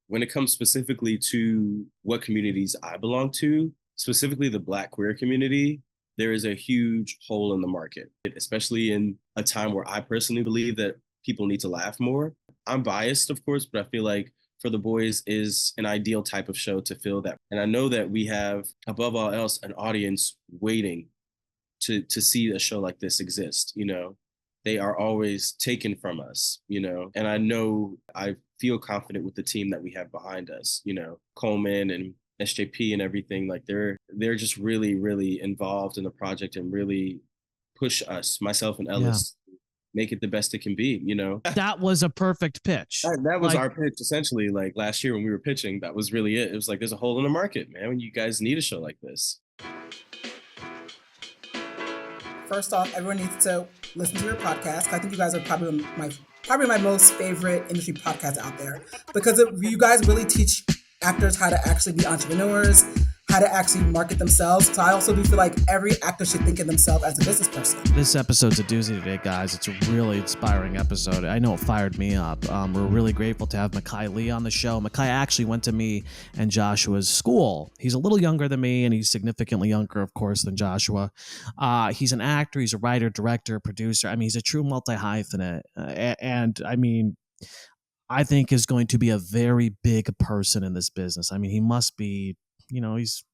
when it comes specifically to what communities I belong to, specifically the Black queer community, there is a huge hole in the market, especially in a time where I personally believe that people need to laugh more. I'm biased, of course, but I feel like For the Boys is an ideal type of show to fill that. And I know that we have, above all else, an audience waiting to see a show like this exist. They are always taken from us, and I feel confident with the team that we have behind us, Colman and SJP and everything. Like they're just really, really involved in the project and really push us, myself and Ellis, make it the best it can be. That was a perfect pitch. That was our pitch, essentially. Like last year when we were pitching, that was really it. It was like, there's a hole in the market, man. You guys need a show like this. First off, everyone needs to listen to your podcast. I think you guys are probably my most favorite industry podcast out there, because you guys really teach actors how to actually be entrepreneurs, how to actually market themselves. So I also do feel like every actor should think of themselves as a business person. This episode's a doozy today, guys. It's a really inspiring episode. I know it fired me up. We're really grateful to have Mekhai Lee on the show. Mekhai actually went to me and Joshua's school. He's a little younger than me, and he's significantly younger, of course, than Joshua. He's an actor. He's a writer, director, producer. I mean, he's a true multi-hyphenate. And I mean, I think is going to be a very big person in this business. I mean, he must be, he's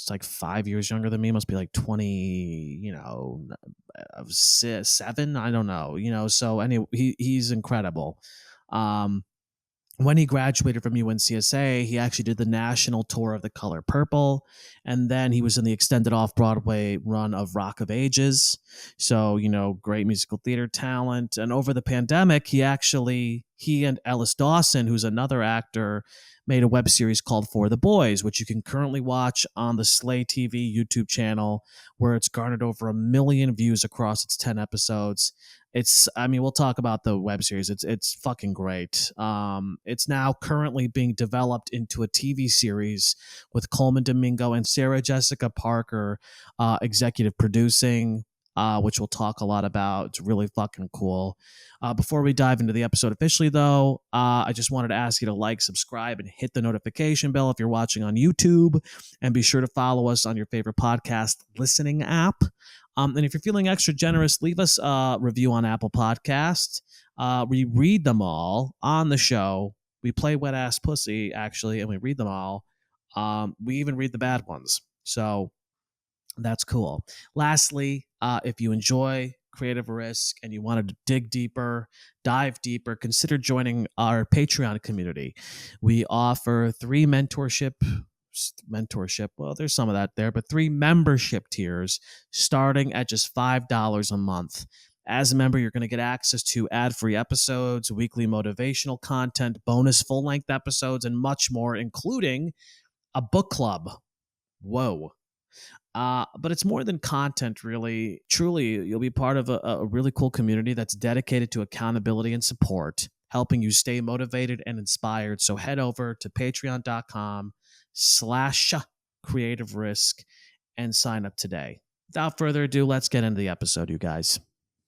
like 5 years younger than me. He must be like 20, 7. I don't know, so anyway, he's incredible. When he graduated from UNCSA, he actually did the national tour of The Color Purple, and then he was in the extended off-Broadway run of Rock of Ages. So, great musical theater talent. And over the pandemic, he and Ellis Dawson, who's another actor, made a web series called For the Boys, which you can currently watch on the Slay TV YouTube channel, where it's garnered over 1 million views across its 10 episodes. We'll talk about the web series. It's fucking great. It's now currently being developed into a TV series with Colman, Domingo, and Sarah Jessica Parker executive producing, which we'll talk a lot about. It's really fucking cool. Before we dive into the episode officially, though, I just wanted to ask you to like, subscribe, and hit the notification bell if you're watching on YouTube, and be sure to follow us on your favorite podcast listening app. And if you're feeling extra generous, leave us a review on Apple Podcasts. We read them all on the show. We play wet ass pussy, actually, and we read them all. We even read the bad ones. So that's cool. Lastly, if you enjoy Creative Risk and you wanted to dig deeper, dive deeper, consider joining our Patreon community. We offer 3 mentorship, well, there's some of that there, but 3 membership tiers starting at just $5 a month. As a member, you're going to get access to ad-free episodes, weekly motivational content, bonus full-length episodes, and much more, including a book club. Whoa. But it's more than content, really. Truly, you'll be part of a really cool community that's dedicated to accountability and support, helping you stay motivated and inspired. So head over to patreon.com/creative risk and sign up today. Without further ado, let's get into the episode, you guys.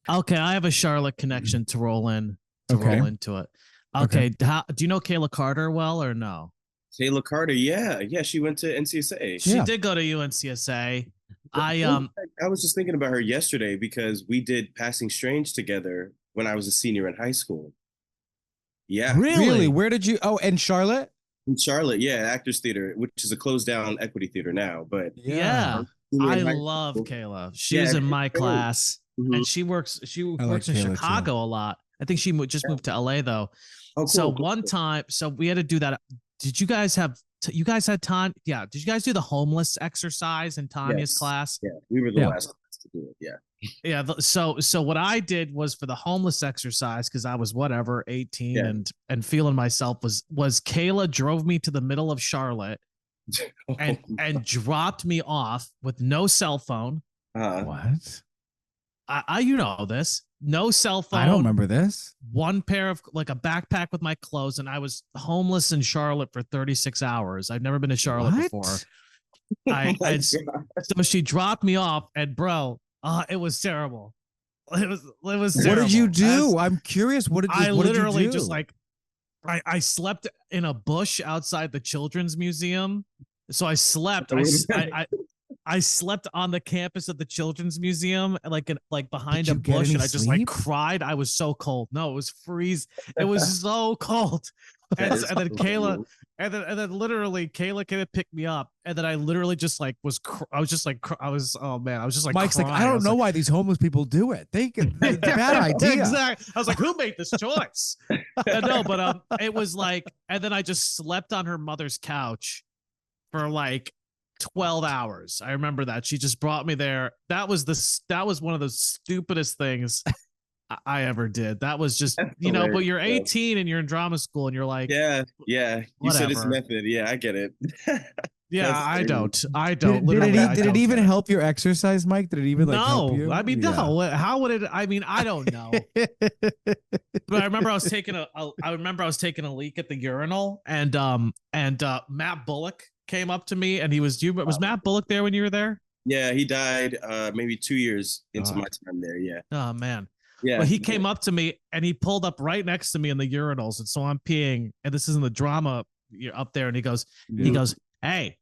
Okay, I have a Charlotte connection to roll into it. Okay. Do you know Kayla Carter well or no? Kayla Carter, yeah, she went to NCSA. She did go to UNCSA. I was just thinking about her yesterday because we did Passing Strange together when I was a senior in high school. Yeah. Really? Where did you? Oh, in Charlotte? In Charlotte, yeah, Actors Theater, which is a closed down equity theater now. But yeah. I love Kayla. She was in my class, and she works in Chicago a lot. I think she just moved to LA though. Oh, cool, so one time, so we had to do that. Did you guys have? You guys had Tanya? Yeah. Did you guys do the homeless exercise in Tanya's class? Yeah, we were the last class to do it. Yeah. Yeah. So what I did was for the homeless exercise, because I was 18 and feeling myself, was Kayla drove me to the middle of Charlotte and dropped me off with no cell phone. What? You know this. No cell phone. I don't remember this. One pair of a backpack with my clothes, and I was homeless in Charlotte for 36 hours. I've never been to Charlotte before. So she dropped me off, and bro, it was terrible. It was terrible. What did you do? I'm curious. What did you do? Literally just I slept in a bush outside the children's museum. So I slept. I slept on the campus of the children's museum, like behind a bush, and I just like cried. I was so cold. No, it was freeze. It was so cold. And then Kayla, and then literally Kayla came and picked me up, and then I literally just like I was just like oh man, I was just like Mike's crying. like, I don't know why these homeless people do it. They bad idea. Exactly. I was like, who made this choice? No, but it was like, and then I just slept on her mother's couch for like 12 hours. I remember that. She just brought me there. That was one of the stupidest things I ever did. That was just, but you're 18 and you're in drama school and you're like, yeah. You said it's method. Yeah, I get it. Yeah, I don't. Did it even help your exercise, Mike? Did it even help you? I mean, no. How would it? I mean, I don't know. But I remember I was taking a leak at the urinal, and Matt Bullock came up to me, and was Matt Bullock there when you were there? Yeah, he died maybe 2 years into my time there. Yeah. Oh man. Yeah. But he came up to me and he pulled up right next to me in the urinals, and so I'm peeing, and this is in the drama up there, and he goes, hey.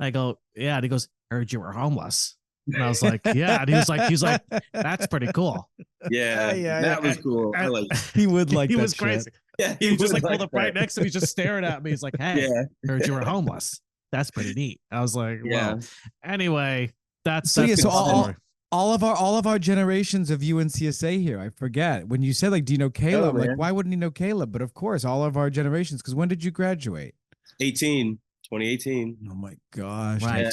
I go, yeah, and he goes, heard you were homeless. And I was like, yeah, and he was like, that's pretty cool. Yeah, that was cool. I like he would like he that was shit. crazy. Yeah, he just like pulled up right next to me, just staring at me. He's like, hey, heard you were homeless. That's pretty neat. I was like, well, anyway, that's all of our generations of UNCSA here. I forget when you said like, do you know Caleb? Like, why wouldn't he know Caleb? But of course, all of our generations. Because when did you graduate? 2018. Oh my gosh! Right.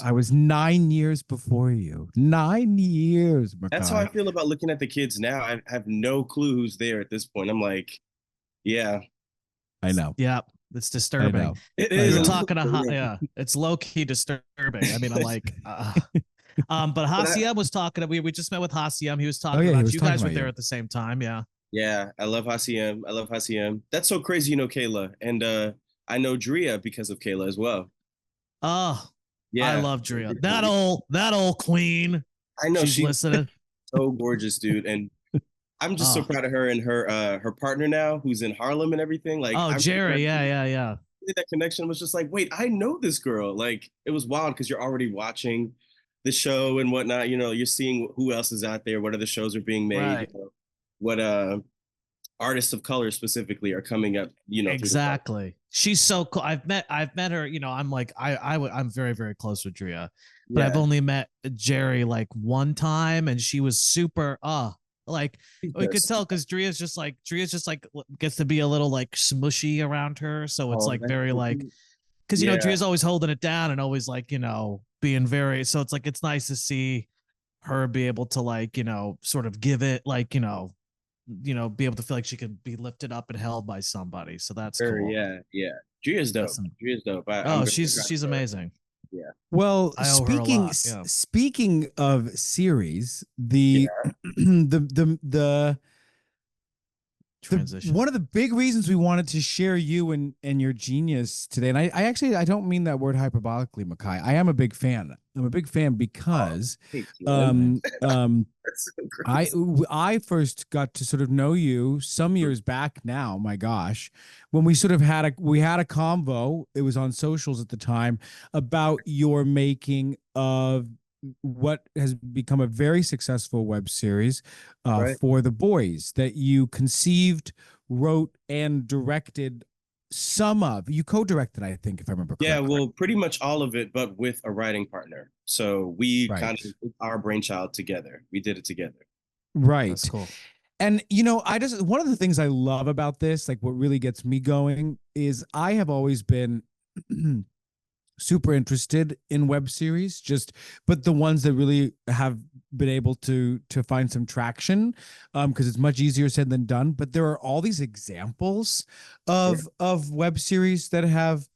I was 9 years before you. 9 years. Mekhai. That's how I feel about looking at the kids now. I have no clue who's there at this point. I'm like, yeah, I know. Yeah, it's disturbing. It is. We're talking it's low key disturbing. I mean, I'm like, but Hasiem was talking. We just met with Hasiem. He was talking about you guys were there at the same time. Yeah. Yeah, I love Hasiem. That's so crazy, Kayla, and I know Drea because of Kayla as well. Oh, yeah, I love Drea. That old queen. I know she's listening. So gorgeous, dude, and I'm just so proud of her and her partner now, who's in Harlem and everything. Like, Jerry, yeah. That connection was just like, wait, I know this girl. Like, it was wild because you're already watching the show and whatnot. You're seeing who else is out there, what other shows are being made, right. What artists of color specifically are coming up. Exactly. She's so cool. I've met her. I'm like I'm very, very close with Drea, but I've only met Jerry like one time, and she was super. Like we could tell because Drea's just like gets to be a little like smushy around her, so it's like very like because Drea's always holding it down and always like being very. So it's like it's nice to see her be able to like sort of give it like be able to feel like she can be lifted up and held by somebody. So that's cool. Yeah. Drea's dope. She's dope. She's amazing. Yeah. Well, speaking of series, the transition. One of the big reasons we wanted to share you and your genius today, and I don't mean that word hyperbolically, Mekhai. I am a big fan. I'm a big fan because I first got to sort of know you some years back now, my gosh, when we sort of had a convo, it was on socials at the time, about your making of what has become a very successful web series for the boys that you conceived, wrote, and directed. You co-directed, I think, if I remember correctly. Yeah, well, pretty much all of it, but with a writing partner. So we kind of our brainchild together. We did it together. Right. That's cool. And one of the things I love about this, like what really gets me going, is I have always been super interested in web series, but the ones that really have been able to find some traction, because it's much easier said than done. But there are all these examples of web series that have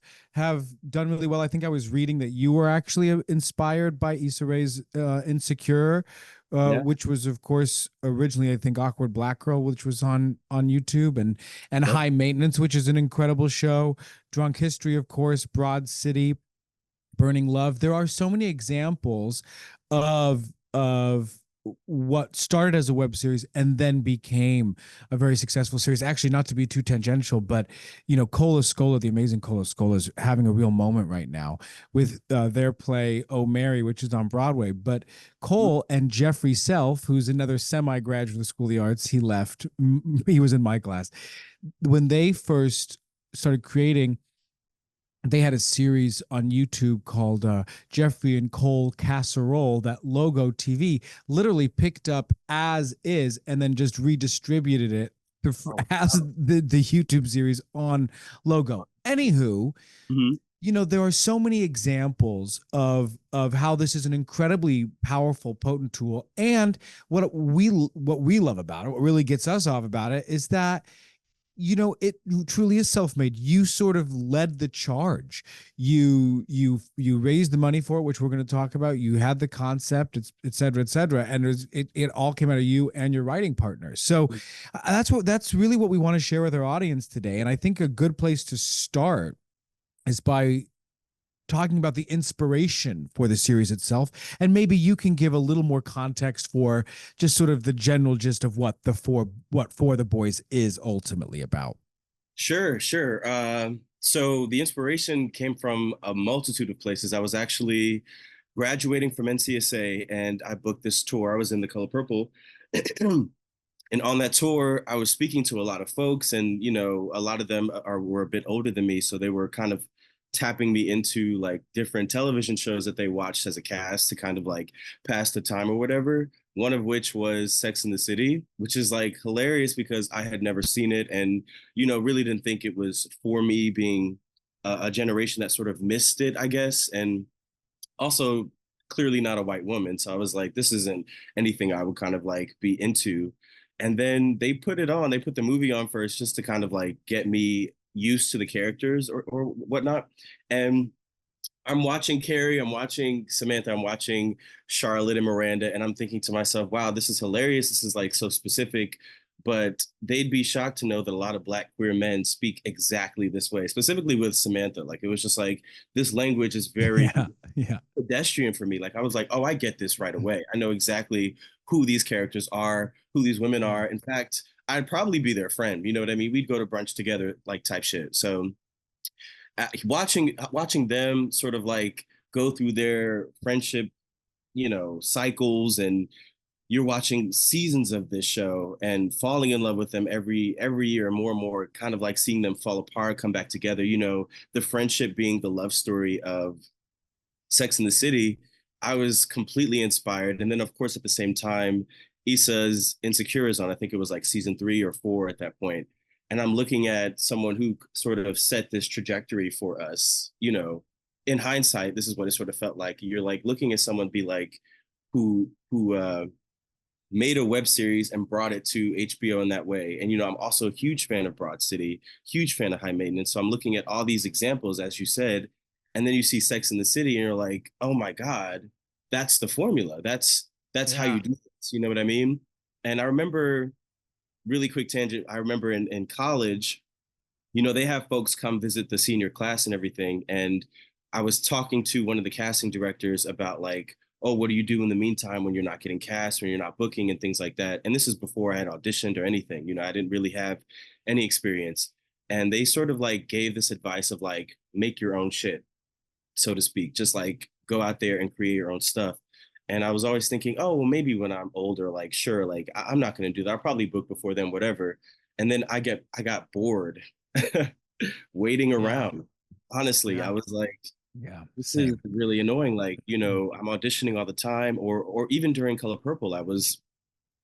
done really well. I think I was reading that you were actually inspired by Issa Rae's Insecure, which was, of course, originally, I think, Awkward Black Girl, which was on YouTube, and High Maintenance, which is an incredible show. Drunk History, of course, Broad City, Burning Love. There are so many examples of what started as a web series and then became a very successful series. Actually, not to be too tangential, but Cola Scola, the amazing Cola Scola, is having a real moment right now with their play Oh Mary, which is on Broadway. But Cole and Jeffrey Self, who's another semi-graduate of the School of the Arts, he left. He was in my class when they first started creating. They had a series on YouTube called Jeffrey and Cole Casserole that Logo TV literally picked up as is and then just redistributed it as the YouTube series on Logo. Anywho, there are so many examples of how this is an incredibly powerful, potent tool. And what we love about it, what really gets us off about it, is that it truly is self-made. You sort of led the charge. You raised the money for it, which we're going to talk about. You had the concept, et cetera, et cetera. And it all came out of you and your writing partner. So that's really what we want to share with our audience today. And I think a good place to start is by talking about the inspiration for the series itself. And maybe you can give a little more context for just sort of the general gist of what For the Boys is ultimately about. Sure. So the inspiration came from a multitude of places. I was actually graduating from NCSA and I booked this tour. I was in The Color Purple. And on that tour, I was speaking to a lot of folks, and a lot of them were a bit older than me, so they were kind of tapping me into like different television shows that they watched as a cast to kind of like pass the time or whatever. One of which was Sex and the City, which is like hilarious because I had never seen it and, really didn't think it was for me, being a generation that sort of missed it, I guess. And also clearly not a white woman. So I was like, this isn't anything I would kind of like be into. And then they put the movie on first just to kind of like get me used to the characters or whatnot. And I'm watching Carrie, I'm watching Samantha, I'm watching Charlotte and Miranda, and I'm thinking to myself, wow, this is hilarious. This is like so specific, but they'd be shocked to know that a lot of Black queer men speak exactly this way, specifically with Samantha. Like, it was just like, this language is very pedestrian for me. Like, I was like, oh, I get this right away. I know exactly who these characters are, who these women are. In fact, I'd probably be their friend. You know what I mean? We'd go to brunch together, like type shit. So watching them sort of like go through their friendship, cycles, and you're watching seasons of this show and falling in love with them every year more and more, kind of like seeing them fall apart, come back together, the friendship being the love story of Sex and the City. I was completely inspired. And then of course, at the same time, Issa's Insecure is on. I think it was like season 3 or 4 at that point. And I'm looking at someone who sort of set this trajectory for us. In hindsight, this is what it sort of felt like. You're like looking at someone be like, who made a web series and brought it to HBO in that way. And, I'm also a huge fan of Broad City, huge fan of High Maintenance. So I'm looking at all these examples, as you said, and then you see Sex and the City and you're like, oh my God, that's the formula. That's how you do this. You know what I mean? And I remember, really quick tangent, I remember in college, they have folks come visit the senior class and everything. And I was talking to one of the casting directors about like, oh, what do you do in the meantime when you're not getting cast, when you're not booking and things like that? And this is before I had auditioned or anything. I didn't really have any experience. And they sort of like gave this advice of like, make your own shit, so to speak. Just like go out there and create your own stuff. And I was always thinking, oh, well, maybe when I'm older, like, sure, like I'm not going to do that. I'll probably book before then, whatever. And then I got bored waiting around. Honestly, I was like, this is really annoying. Like, I'm auditioning all the time, or even during Color Purple, I was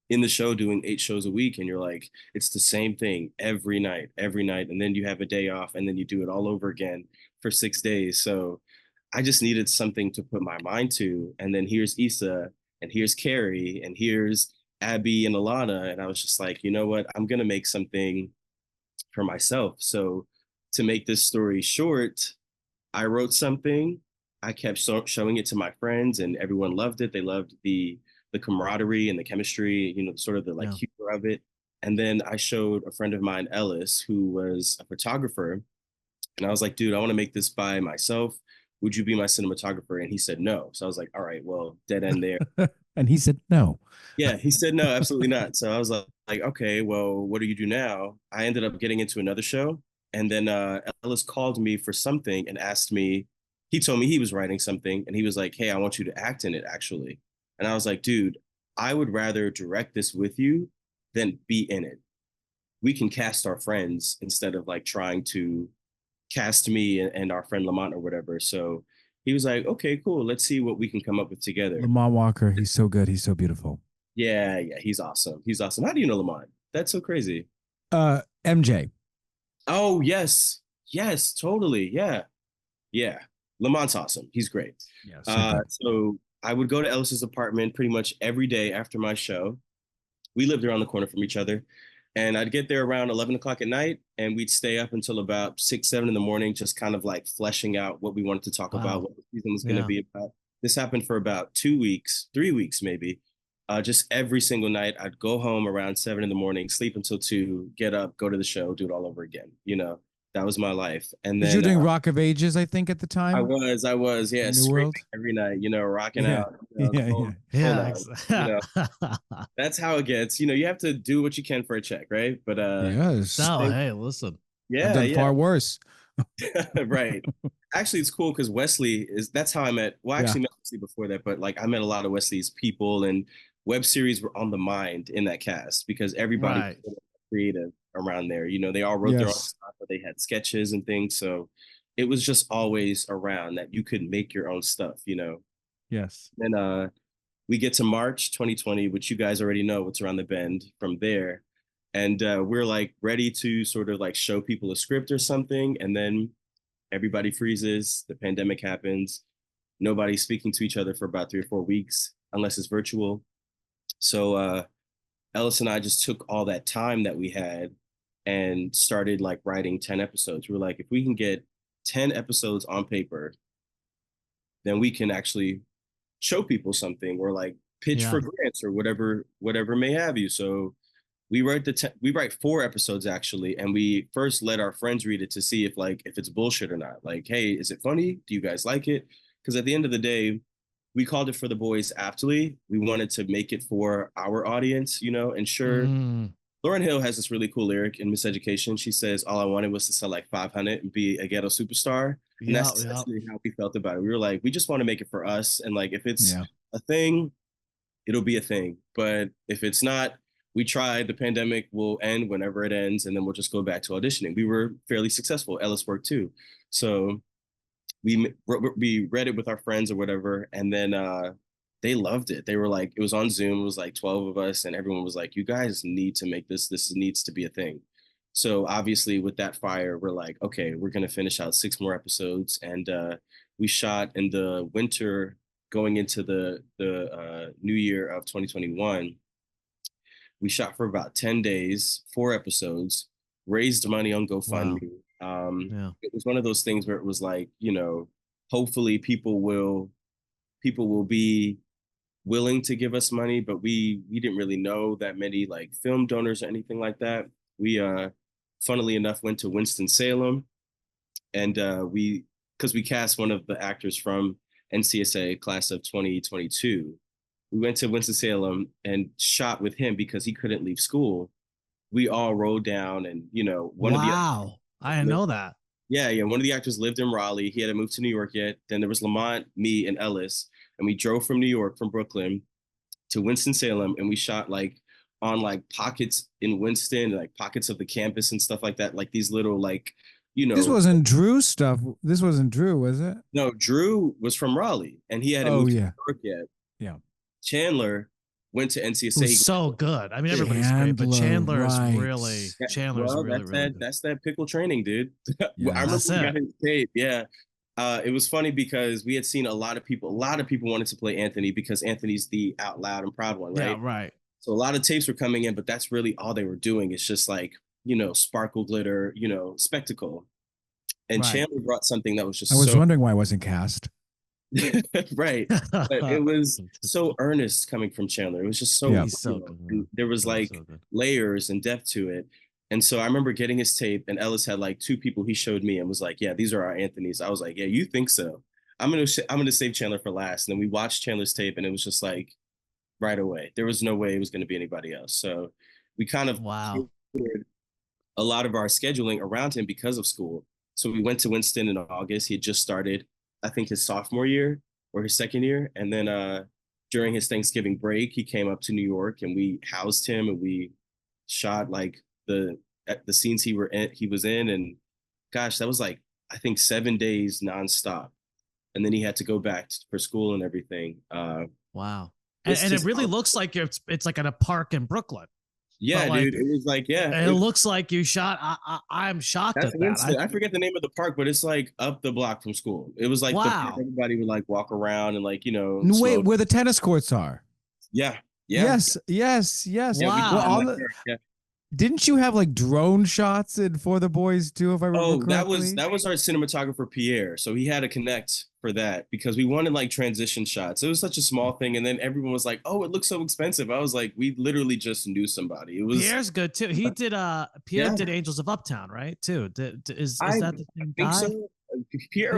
in the show doing 8 shows a week, and you're like, it's the same thing every night. And then you have a day off and then you do it all over again for 6 days. So I just needed something to put my mind to. And then here's Issa, and here's Carrie, and here's Abby and Alana. And I was just like, you know what? I'm going to make something for myself. So to make this story short, I wrote something. I kept showing it to my friends, and everyone loved it. They loved the camaraderie and the chemistry, sort of the like humor of it. And then I showed a friend of mine, Ellis, who was a photographer. And I was like, dude, I want to make this by myself. Would you be my cinematographer? And he said no. So I was like, all right, well, dead end there. And he said no. Yeah, he said no, absolutely not. So I was like, okay, well, what do you do now? I ended up getting into another show, and then Ellis called me for something and asked me. He told me he was writing something, and he was like, "Hey, I want you to act in it, actually." And I was like, "Dude, I would rather direct this with you than be in it. We can cast our friends instead of like trying to cast me and our friend Lamont or whatever." So he was like, "Okay, cool. Let's see what we can come up with together." Lamont Walker, he's so good. He's so beautiful. Yeah, he's awesome. He's awesome. How do you know Lamont? That's so crazy. MJ. Oh, yes. Yes, totally. Yeah. Yeah. Lamont's awesome. He's great. Yeah, so good. So I would go to Ellis's apartment pretty much every day after my show. We lived around the corner from each other. And I'd get there around 11 o'clock at night, and we'd stay up until about 6, 7 in the morning, just kind of like fleshing out what we wanted to talk about, what the season was going to be about. This happened for about 2 weeks, 3 weeks maybe. Just every single night, I'd go home around 7 in the morning, sleep until 2, get up, go to the show, do it all over again. You know, that was my life. And then you were doing Rock of Ages, I think, at the time. I was, yeah, New screaming World? every night, you know, rocking out. Yeah. That's how it gets. You know, you have to do what you can for a check, right? But yes. No, hey, listen. I've done far worse. Right. Actually, it's cool because that's how I met. Well, I actually met Wesley before that, but like I met a lot of Wesley's people, and web series were on the mind in that cast because everybody was creative around there. You know, they all wrote their own stuff, but they had sketches and things. So it was just always around that you could make your own stuff, you know. Yes. And we get to March 2020, which you guys already know what's around the bend from there. And we're like ready to sort of like show people a script or something. And then everybody freezes. The pandemic happens. Nobody's speaking to each other for about 3 or 4 weeks, unless it's virtual. So Ellis and I just took all that time that we had and started like writing 10 episodes. We were like, if we can get 10 episodes on paper, then we can actually show people something or like pitch for grants or whatever may have you. So we write 4 episodes actually, and we first let our friends read it to see if it's bullshit or not. Like, hey, is it funny? Do you guys like it? Because at the end of the day, we called it For the Boys Aptly. We wanted to make it for our audience, you know, and sure. Lauryn Hill has this really cool lyric in Miseducation. She says, all I wanted was to sell like 500 and be a ghetto superstar. And that's essentially how we felt about it. We were like, we just want to make it for us. And like, if it's a thing, it'll be a thing. But if it's not, we tried. The pandemic will end whenever it ends, and then we'll just go back to auditioning. We were fairly successful. Ellis worked too. So we read it with our friends or whatever, and then they loved it. They were like, it was on Zoom. It was like 12 of us, and everyone was like, you guys need to make this. This needs to be a thing. So obviously with that fire, we're like, okay, we're going to finish out 6 more episodes. And we shot in the winter going into the new year of 2021. We shot for about 10 days, 4 episodes, raised money on GoFundMe. It was one of those things where it was like, you know, hopefully people will be willing to give us money, but we didn't really know that many like film donors or anything like that. We funnily enough went to Winston-Salem, and because we cast one of the actors from NCSA class of 2022. We went to Winston-Salem and shot with him because he couldn't leave school. We all rode down, and you know, I didn't know that. Yeah, one of the actors lived in Raleigh. He hadn't moved to New York yet. Then there was Lamont, me, and Ellis, and we drove from New York, from Brooklyn, to Winston-Salem, and we shot like on like pockets in Winston, like pockets of the campus and stuff like that, like these little like, you know. This wasn't Drew stuff. This wasn't Drew, was it? No, Drew was from Raleigh, and he hadn't moved to New York yet. Yeah. Chandler went to NCSA. He's so good. I mean, everybody's great, but Chandler is really, that's that pickle training, dude. I remember we got his tape. Yeah. It was funny because we had seen a lot of people wanted to play Anthony because Anthony's the out loud and proud one, right? Yeah, right. So a lot of tapes were coming in, but that's really all they were doing. It's just like, you know, sparkle, glitter, you know, spectacle. And Chandler brought something that was just I was wondering why I wasn't cast. Right. But it was so earnest coming from Chandler. It was just so, there was like layers and depth to it. And so I remember getting his tape, and Ellis had like 2 people he showed me and was like, yeah, these are our Anthony's. I was like, yeah, you think so? I'm gonna save Chandler for last. And then we watched Chandler's tape, and it was just like, right away. There was no way it was going to be anybody else. So we kind of Wow. catered a lot of our scheduling around him because of school. So we went to Winston in August. He had just started, I think, his sophomore year or his second year. And then during his Thanksgiving break, he came up to New York and we housed him and we shot like the scenes he was in. And gosh, that was like, I think 7 days nonstop. And then he had to go back for school and everything. Wow. And it really looks like it's like at a park in Brooklyn. Yeah, like, dude. It was like, yeah. It looks like you shot. I'm shocked at that. I forget the name of the park, but it's like up the block from school. It was like the park everybody would like walk around and like, Wait, where the tennis courts are. Yeah. Yes. Yeah, Wow. Didn't you have like drone shots in For the Boys too, if I remember correctly? that was our cinematographer Pierre. So he had to connect for that because we wanted like transition shots. It was such a small thing, and then everyone was like, "Oh, it looks so expensive." I was like, "We literally just knew somebody." It was Pierre's good too. He did Pierre did Angels of Uptown, right? Too. Is that the same guy? So. Pierre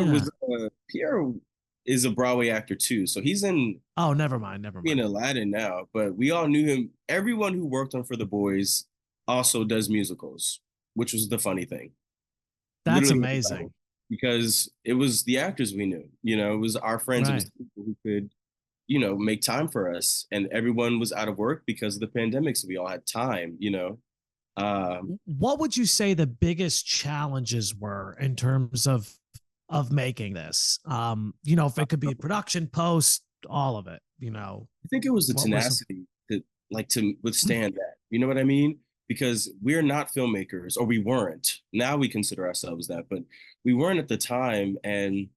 is a Broadway actor too, so he's in. Oh, never mind. In Aladdin now, but we all knew him. Everyone who worked on For the Boys also does musicals, which was the funny thing. That's literally amazing. Because it was the actors we knew, it was our friends, It was people who could, make time for us. And everyone was out of work because of the pandemic. So we all had time, What would you say the biggest challenges were in terms of making this? If it could be production, post, all of it, I think it was the tenacity to withstand that. You know what I mean? Because we're not filmmakers, or we weren't. Now we consider ourselves that, but we weren't at the time, and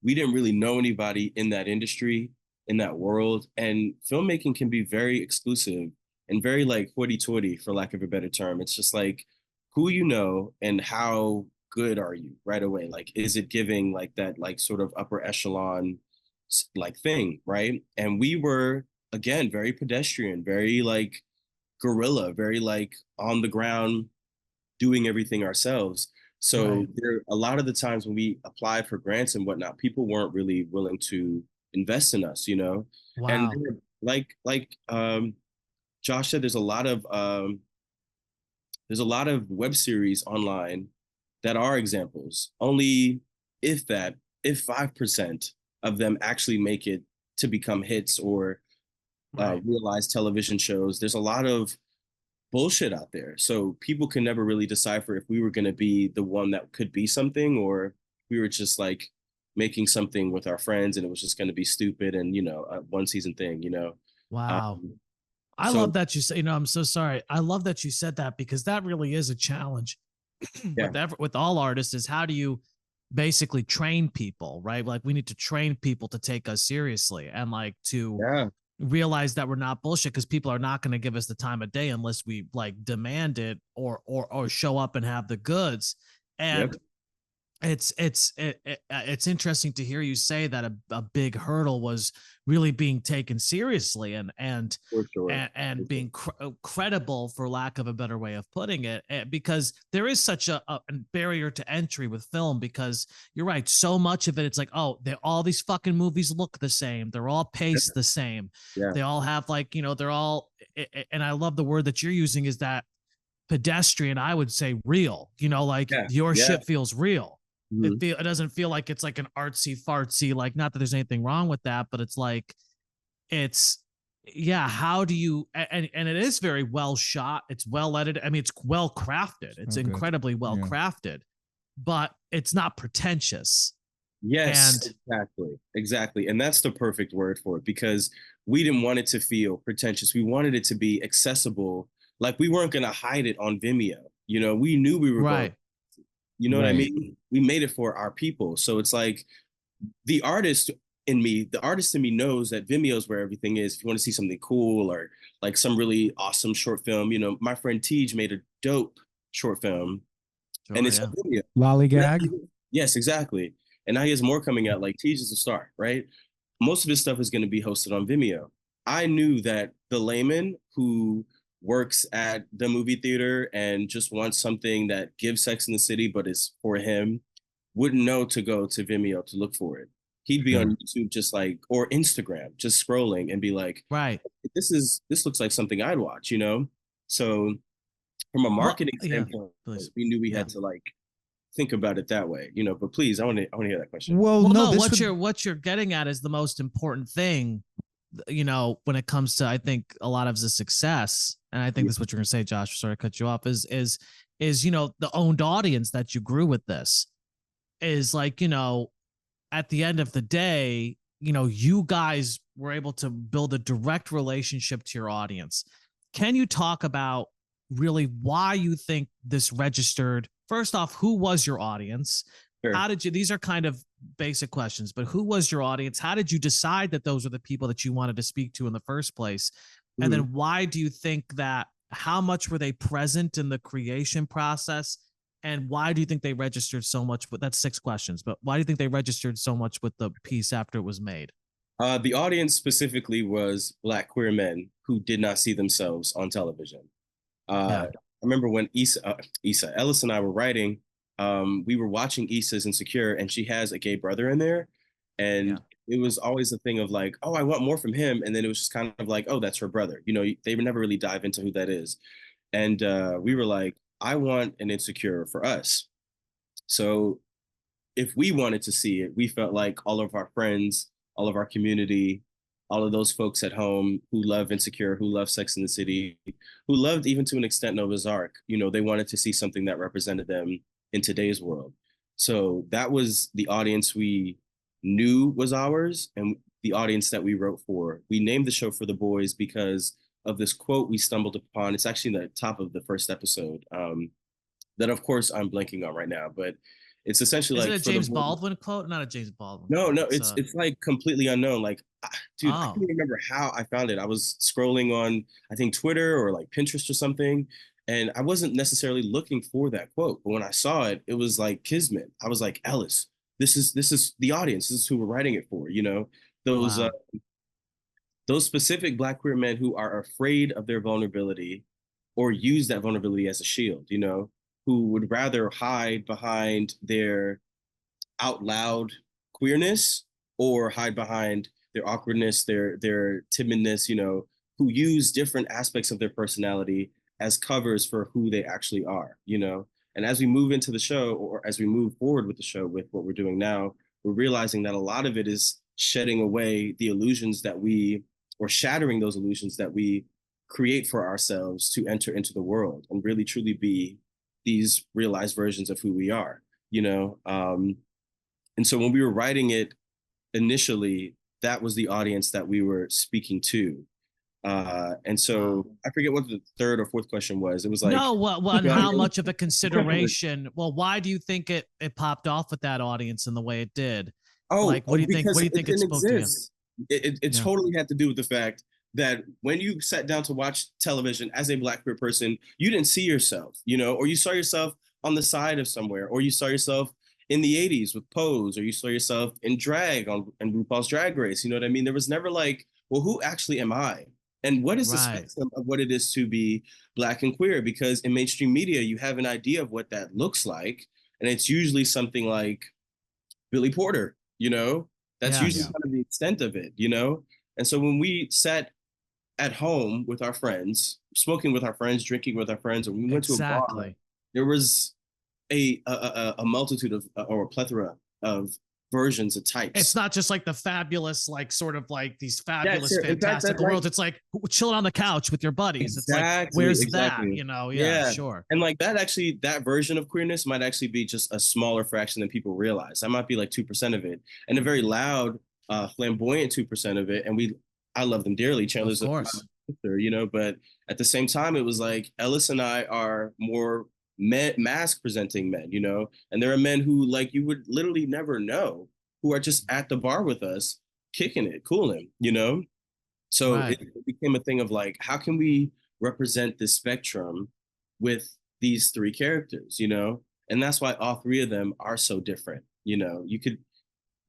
we didn't really know anybody in that industry, in that world. And filmmaking can be very exclusive and very like hoity-toity, for lack of a better term. It's just like who you know and how good are you right away? Like, is it giving like that like sort of upper echelon like thing, right? And we were, again, very pedestrian, very like guerrilla, very like on the ground, doing everything ourselves. So there, a lot of the times when we applied for grants and whatnot, people weren't really willing to invest in us, Wow. And like Josh said, there's a lot of web series online that are examples. Only if 5% of them actually make it to become hits or realized television shows. There's a lot of bullshit out there. So people can never really decipher if we were going to be the one that could be something, or we were just like making something with our friends and it was just going to be stupid and, a one season thing, Wow. I love that you say, I'm so sorry. I love that you said that because that really is a challenge with all artists is how do you basically train people, right? Like we need to train people to take us seriously and like to realize that we're not bullshit because people are not going to give us the time of day unless we like demand it or show up and have the goods. And it's interesting to hear you say that a big hurdle was really being taken seriously and being credible, for lack of a better way of putting it, because there is such a barrier to entry with film, because you're right, so much of it, it's like, oh, all these fucking movies look the same, they're all paced the same, they all have like, they're all, and I love the word that you're using is that pedestrian, I would say real, like your shit feels real. It doesn't feel like it's like an artsy fartsy, like, not that there's anything wrong with that, but it's like, how do you, and it is very well shot. It's well edited. I mean, it's well crafted. It's incredibly well crafted, but it's not pretentious. Yes, exactly. And that's the perfect word for it, because we didn't want it to feel pretentious. We wanted it to be accessible. Like we weren't going to hide it on Vimeo. We knew we were going. You know what I mean? We made it for our people. So it's like the artist in me knows that Vimeo is where everything is. If you want to see something cool or like some really awesome short film, my friend Tej made a dope short film and it's on Vimeo. Lollygag? Yes, exactly. And now he has more coming out. Like Tej is a star, right? Most of his stuff is going to be hosted on Vimeo. I knew that the layman who works at the movie theater and just wants something that gives Sex in the City but is for him wouldn't know to go to Vimeo to look for it. he'd be Sure. on YouTube just like, or Instagram, just scrolling and be like, Right. this looks like something I'd watch, you know? So from a What? marketing Yeah. standpoint, Please. we knew we Yeah. had to like think about it that way, you know, but please, I want to hear that question. Well, Well, no, no, this what you're getting at is the most important thing, you know, when it comes to, I think, a lot of the success, and I think Yeah. that's what you're gonna say, Josh. Sorry to cut you off. Is you know, the owned audience that you grew with this is like, you know, at the end of the day, you know, you guys were able to build a direct relationship to your audience. Can you talk about really why you think this registered? First off, who was your audience? Sure. How did you, these are kind of basic questions, but who was your audience? How did you decide that those are the people that you wanted to speak to in the first place? And then why do you think that, how much were they present in the creation process? And why do you think they registered so much? But that's 6 questions, but why do you think they registered so much with the piece after it was made? The audience specifically was Black queer men who did not see themselves on television. Yeah. I remember when Ellis and I were writing, we were watching Issa's Insecure, and she has a gay brother in there. And it was always a thing of like, oh, I want more from him. And then it was just kind of like, oh, that's her brother. You know, they would never really dive into who that is. And we were like, I want an Insecure for us. So if we wanted to see it, we felt like all of our friends, all of our community, all of those folks at home who love Insecure, who love Sex in the City, who loved even to an extent Noah's Ark, you know, they wanted to see something that represented them in today's world. So that was the audience we knew was ours and the audience that we wrote for. We named the show For the Boys because of this quote we stumbled upon. It's actually in the top of the first episode that, of course, I'm blanking on right now, but it's essentially Is like it a James Baldwin quote? Not a James Baldwin. No, quote. no, it's like completely unknown. Like, dude, I can't remember how I found it. I was scrolling on, I think, Twitter or like Pinterest or something, and I wasn't necessarily looking for that quote. But when I saw it, it was like kismet. I was like, Ellis, this is the audience. This is who we're writing it for. You know, those Wow. those specific Black queer men who are afraid of their vulnerability or use that vulnerability as a shield. You know, who would rather hide behind their out loud queerness or hide behind their awkwardness, their timidness, you know, who use different aspects of their personality as covers for who they actually are, you know. And as we move into the show, or as we move forward with the show, with what we're doing now, we're realizing that a lot of it is shedding away the illusions that we, or shattering those illusions that we create for ourselves to enter into the world and really truly be these realized versions of who we are, you know. And so when we were writing it initially, that was the audience that we were speaking to. And so I forget what the third or fourth question was. It was like, no, well, and how much of a consideration? Well, why do you think it popped off with that audience in the way it did? Like, what do you think? What do you think it spoke to you? It totally had to do with the fact that when you sat down to watch television as a Black queer person, you didn't see yourself, you know, or you saw yourself on the side of somewhere, or you saw yourself in the 80s with Pose, or you saw yourself in drag on RuPaul's Drag Race. You know what I mean? There was never like, well, who actually am I? And what is the spectrum of what it is to be Black and queer? Because in mainstream media, you have an idea of what that looks like. And it's usually something like Billy Porter, you know? That's usually kind of the extent of it, you know? And so when we sat at home with our friends, smoking with our friends, drinking with our friends, and we went to a bar, there was a multitude of or a plethora of versions of types. It's not just like the fabulous, like sort of like these fabulous, fantastical worlds. It's like chilling on the couch with your buddies. It's like, where's that? You know? Yeah, sure. And like that, actually, that version of queerness might actually be just a smaller fraction than people realize. That might be like 2% of it, and a very loud, flamboyant 2% of it. And I love them dearly. Chandler's a sister, you know, but at the same time, it was like Ellis and I are more mask presenting men, you know, and there are men who like you would literally never know, who are just at the bar with us, kicking it, cooling, you know. So it became a thing of like, how can we represent this spectrum with these 3 characters, you know? And that's why all 3 of them are so different, you know.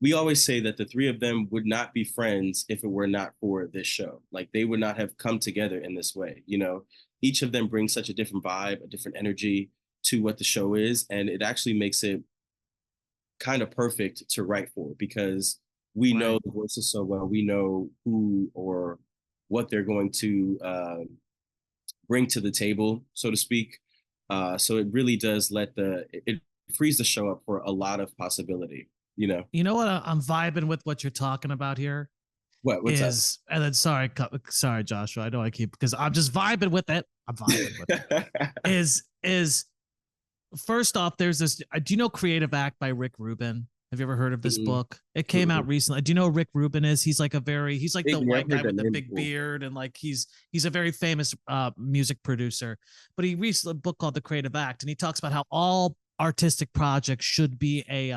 We always say that the 3 of them would not be friends if it were not for this show. Like, they would not have come together in this way, you know. Each of them brings such a different vibe, a different energy to what the show is, and it actually makes it kind of perfect to write for, because we know the voices so well. We know who or what they're going to bring to the table, so to speak. So it really does it frees the show up for a lot of possibility, you know? You know what I'm vibing with what you're talking about here? What's is that? And then sorry Joshua, I know I keep, because I'm just vibing with it. I'm vibing with it. Is first off, there's this, do you know Creative Act by Rick Rubin? Have you ever heard of this book? It came out recently. Do you know who Rick Rubin is? He's like he's like the white guy with the big beard, and like he's a very famous music producer. But he released a book called The Creative Act, and he talks about how all artistic projects should be a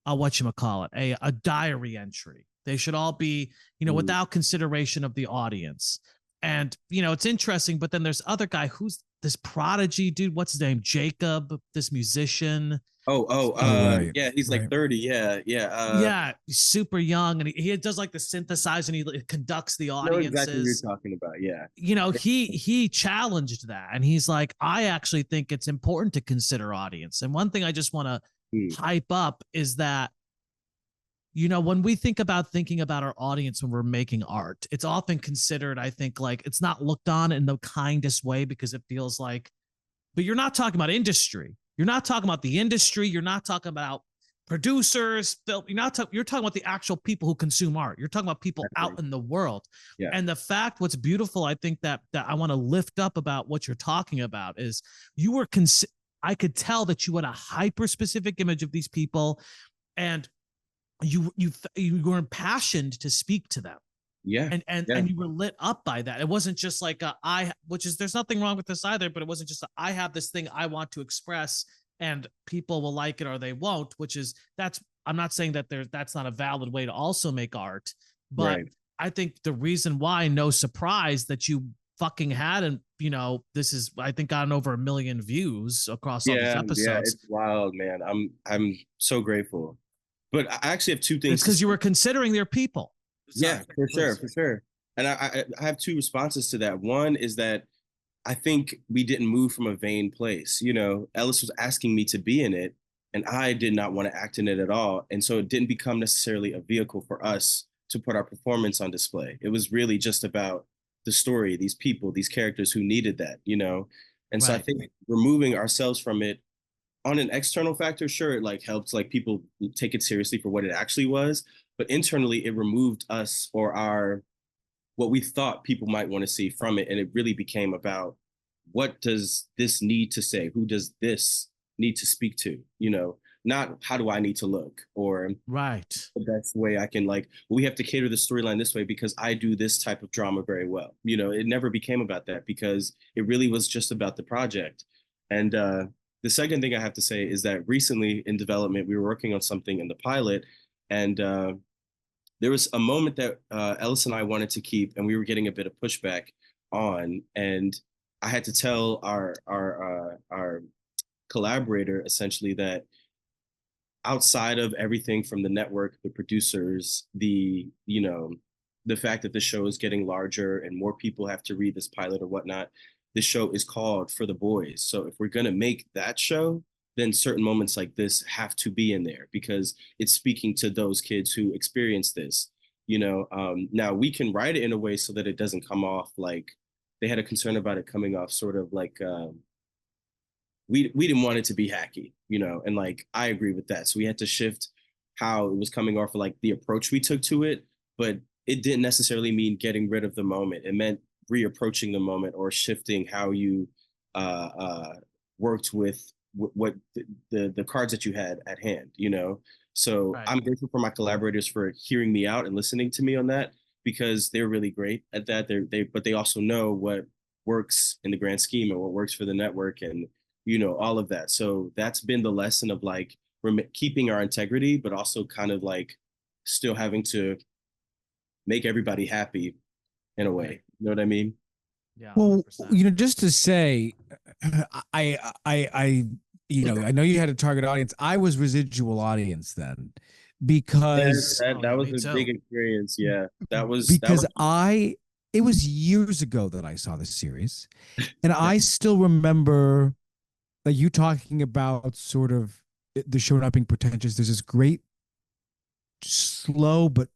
whatchamacallit, a diary entry. They should all be, without consideration of the audience. And, it's interesting, but then there's other guy who's this prodigy dude. What's his name? Jacob, this musician. Right. Yeah, he's like 30. Yeah. Yeah, he's super young, and he does like the synthesizer, and he conducts the audiences. I know exactly what you're talking about. Yeah. He challenged that, and he's like, I actually think it's important to consider audience. And one thing I just want to hype up is that, when we thinking about our audience when we're making art, it's often considered, I think, like it's not looked on in the kindest way, because it feels like, but you're not talking about industry. You're not talking about the industry. You're not talking about producers. You're talking about the actual people who consume art. You're talking about people out in the world. Yeah. And the fact, what's beautiful, I think that I want to lift up about what you're talking about is you were, I could tell that you had a hyper specific image of these people, and you were impassioned to speak to them. Yeah. And you were lit up by that. It wasn't just like there's nothing wrong with this either, but it wasn't just I have this thing I want to express and people will like it or they won't, I'm not saying that that's not a valid way to also make art, but I think the reason why, no surprise that you fucking had, and this is, I think, gotten over 1 million views across all these episodes. Yeah, it's wild, man. I'm so grateful. But I actually have two things. It's because you were considering their people. Sorry, for sure. And I have two responses to that. One is that I think we didn't move from a vain place. Ellis was asking me to be in it, and I did not want to act in it at all. And so it didn't become necessarily a vehicle for us to put our performance on display. It was really just about the story, these people, these characters who needed that, And so I think removing ourselves from it on an external factor, sure, it like helps like people take it seriously for what it actually was. But internally, it removed us or what we thought people might want to see from it. And it really became about, what does this need to say? Who does this need to speak to? Not how do I need to look, or the best way I can, we have to cater the storyline this way because I do this type of drama very well. It never became about that, because it really was just about the project. And the second thing I have to say is that recently in development, we were working on something in the pilot, and there was a moment that Ellis and I wanted to keep, and we were getting a bit of pushback on, and I had to tell our collaborator essentially that outside of everything from the network, the producers, the fact that the show is getting larger and more people have to read this pilot or whatnot, this show is called For the Boys. So if we're going to make that show, then certain moments like this have to be in there because it's speaking to those kids who experience this. Now we can write it in a way so that it doesn't come off like they had a concern about it coming off sort of like we didn't want it to be hacky, and like I agree with that. So we had to shift how it was coming off, like the approach we took to it, but it didn't necessarily mean getting rid of the moment. It meant reapproaching the moment or shifting how you worked with what the cards that you had at hand, So I'm grateful for my collaborators for hearing me out and listening to me on that, because they're really great at that. But they also know what works in the grand scheme and what works for the network and, all of that. So that's been the lesson of like, we're keeping our integrity, but also kind of like still having to make everybody happy in a way. You know what I mean? Yeah. Well, 100%. Just to say, I know you had a target audience. I was residual audience then, because that was a big experience. Yeah, that was it was years ago that I saw this series, and I still remember like you talking about sort of the show not being pretentious. There's this great slow but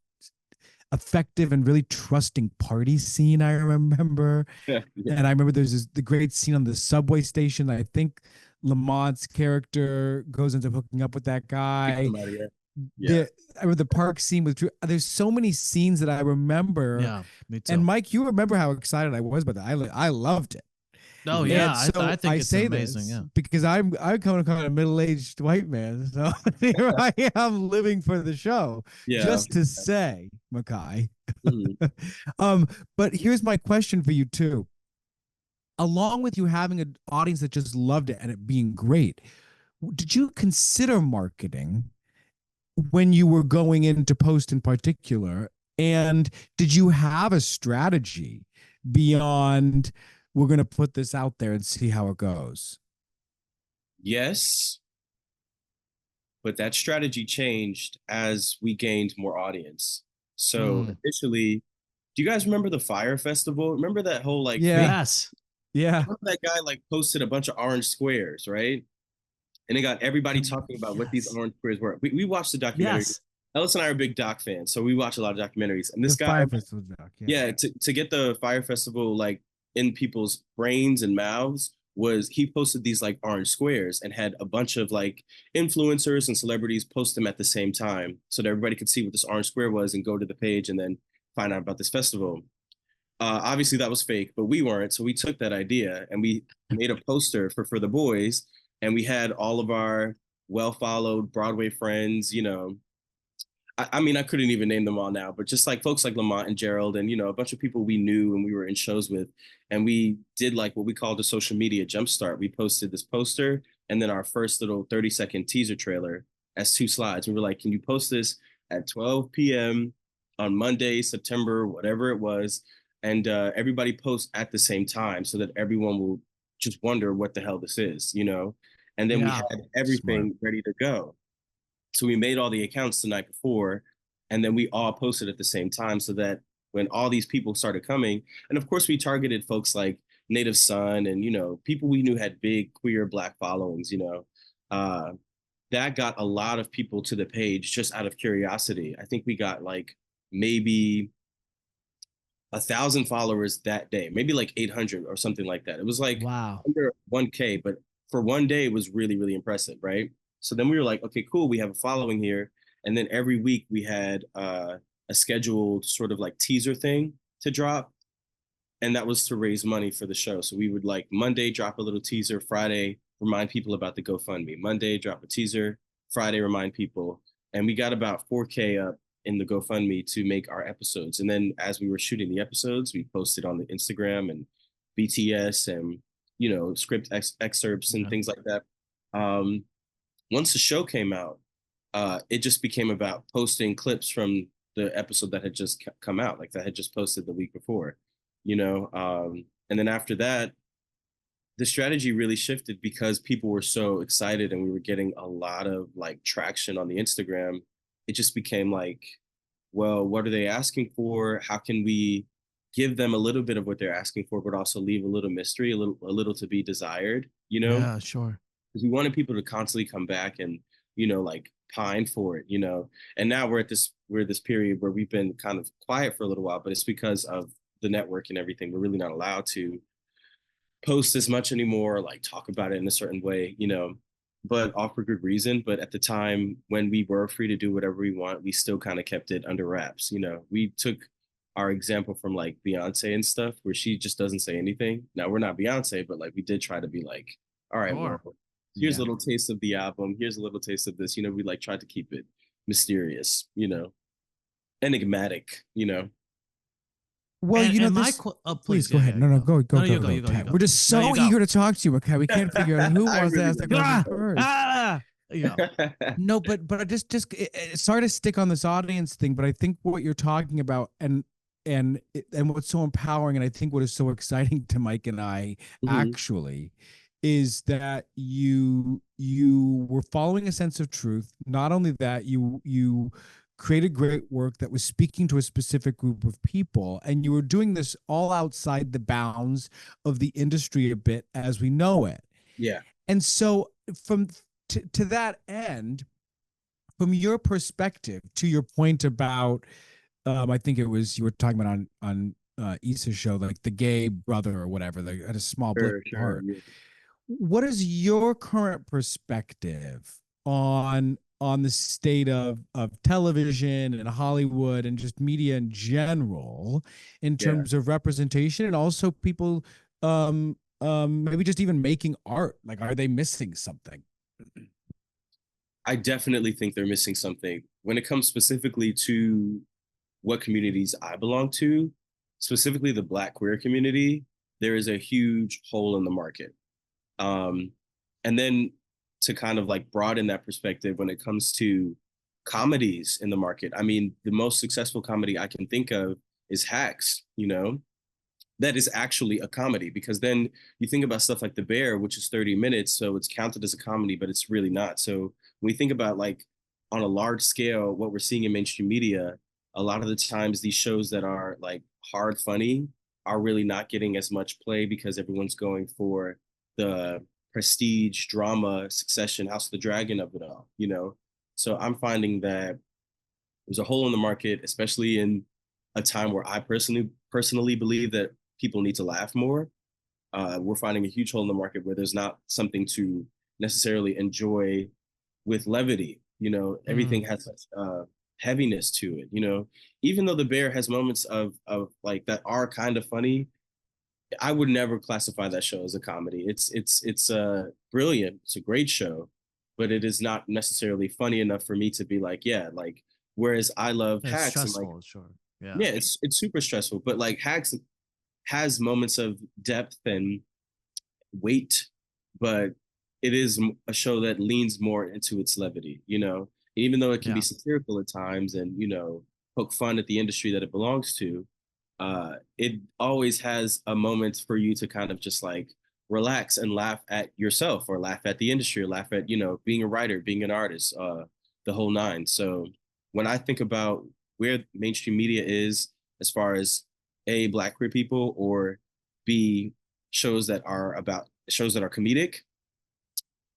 effective and really trusting party scene, I remember. Yeah. And I remember there's the great scene on the subway station. I think Lamont's character goes into hooking up with that guy. Yeah. I remember the park scene with Drew. There's so many scenes that I remember. Yeah, me too. And Mike, you remember how excited I was about that. I loved it. Oh yeah, So I think it's say amazing. this Yeah, because I'm coming a middle-aged white man, so here I am living for the show. Yeah. Just to say, Mekhai. Mm-hmm. But here's my question for you too. Along with you having an audience that just loved it and it being great, did you consider marketing when you were going into post in particular? And did you have a strategy beyond we're going to put this out there and see how it goes? Yes, but that strategy changed as we gained more audience. So initially, do you guys remember the Fire Festival? Remember that whole like yes, yeah. Remember that guy like posted a bunch of orange squares, right? And it got everybody talking about what these orange squares were. We watched the documentary. yes. Ellis and I are big doc fans, so we watch a lot of documentaries. And this The guy, Fire Festival doc, yeah, to get the Fire Festival like in people's brains and mouths was he posted these like orange squares and had a bunch of like influencers and celebrities post them at the same time so that everybody could see what this orange square was and go to the page and then find out about this festival. Obviously that was fake, but we weren't. So we took that idea and we made a poster for the boys, and we had all of our well-followed Broadway friends, you know. I mean, I couldn't even name them all now, but just like folks like Lamont and Gerald and, you know, a bunch of people we knew and we were in shows with. And we did like what we called a social media jumpstart. We posted this poster and then our first little 30-second teaser trailer as 2 slides. We were like, can you post this at 12 p.m. on Monday, September, whatever it was. And everybody post at the same time so that everyone will just wonder what the hell this is, you know? And then we had everything ready to go. So we made all the accounts the night before, and then we all posted at the same time so that when all these people started coming, and of course we targeted folks like Native Son and, you know, people we knew had big queer Black followings, you know, that got a lot of people to the page just out of curiosity. I think we got like maybe 1,000 followers that day, maybe like 800 or something like that. It was like under 1K, but for one day it was really, really impressive, right? So then we were like, okay, cool, we have a following here. And then every week we had a scheduled sort of like teaser thing to drop. And that was to raise money for the show. So we would like Monday drop a little teaser, Friday remind people about the GoFundMe. Monday drop a teaser, Friday remind people. And we got about 4K up in the GoFundMe to make our episodes. And then as we were shooting the episodes, we posted on the Instagram and BTS and, you know, script excerpts and things like that. Once the show came out, it just became about posting clips from the episode that had just come out, like that had just posted the week before, you know? And then after that, the strategy really shifted because people were so excited and we were getting a lot of like traction on the Instagram. It just became like, well, what are they asking for? How can we give them a little bit of what they're asking for, but also leave a little mystery, a little to be desired, you know? Yeah, sure. Because we wanted people to constantly come back and, you know, like pine for it, you know. And now we're at this period where we've been kind of quiet for a little while, but it's because of the network and everything. We're really not allowed to post as much anymore, like talk about it in a certain way, you know, but all for good reason. But at the time when we were free to do whatever we want, we still kind of kept it under wraps, you know. We took our example from like Beyonce and stuff where she just doesn't say anything. Now we're not Beyonce, but like we did try to be like, all right, well, here's a little taste of the album. Here's a little taste of this. You know, we like tried to keep it mysterious, you know, enigmatic, you know. Well, you know, please go ahead. No, go. We're just so eager to talk to you, Mekhai. We can't figure out who wants to ask the question first. No, but I just sorry to stick on this audience thing, but I think what you're talking about and what's so empowering, and I think what is so exciting to Mike and I actually is that you were following a sense of truth. Not only that, you created great work that was speaking to a specific group of people, and you were doing this all outside the bounds of the industry a bit as we know it. Yeah. And so to that end, from your perspective, to your point about, I think it was, you were talking about on Issa's show, like the gay brother or whatever, like at a small Sure, part. yeah. What is your current perspective on the state of television and Hollywood and just media in general in Yeah. terms of representation, and also people maybe just even making art? Like, are they missing something? I definitely think they're missing something when it comes specifically to what communities I belong to, specifically the Black queer community. There is a huge hole in the market. And then to kind of like broaden that perspective when it comes to comedies in the market. I mean, the most successful comedy I can think of is Hacks, you know, that is actually a comedy, because then you think about stuff like The Bear, which is 30 minutes, so it's counted as a comedy, but it's really not. So when we think about like on a large scale, what we're seeing in mainstream media, a lot of the times these shows that are like hard funny are really not getting as much play because everyone's going for the prestige drama, Succession, House of the Dragon of it all, you know? So I'm finding that there's a hole in the market, especially in a time where I personally believe that people need to laugh more. We're finding a huge hole in the market where there's not something to necessarily enjoy with levity. You know, everything has such heaviness to it. You know, even though The Bear has moments of like that are kind of funny, I would never classify that show as a comedy. It's brilliant. It's a great show, but it is not necessarily funny enough for me to be like, yeah, like. Whereas I love It's Hacks and like, stressful, sure. Yeah. yeah, it's super stressful, but like Hacks has moments of depth and weight, but it is a show that leans more into its levity, you know, even though it can be Yeah. satirical at times and, you know, poke fun at the industry that it belongs to. It always has a moment for you to kind of just like relax and laugh at yourself or laugh at the industry or laugh at, you know, being a writer, being an artist, the whole nine. So when I think about where mainstream media is as far as A, Black queer people, or B, shows that are comedic,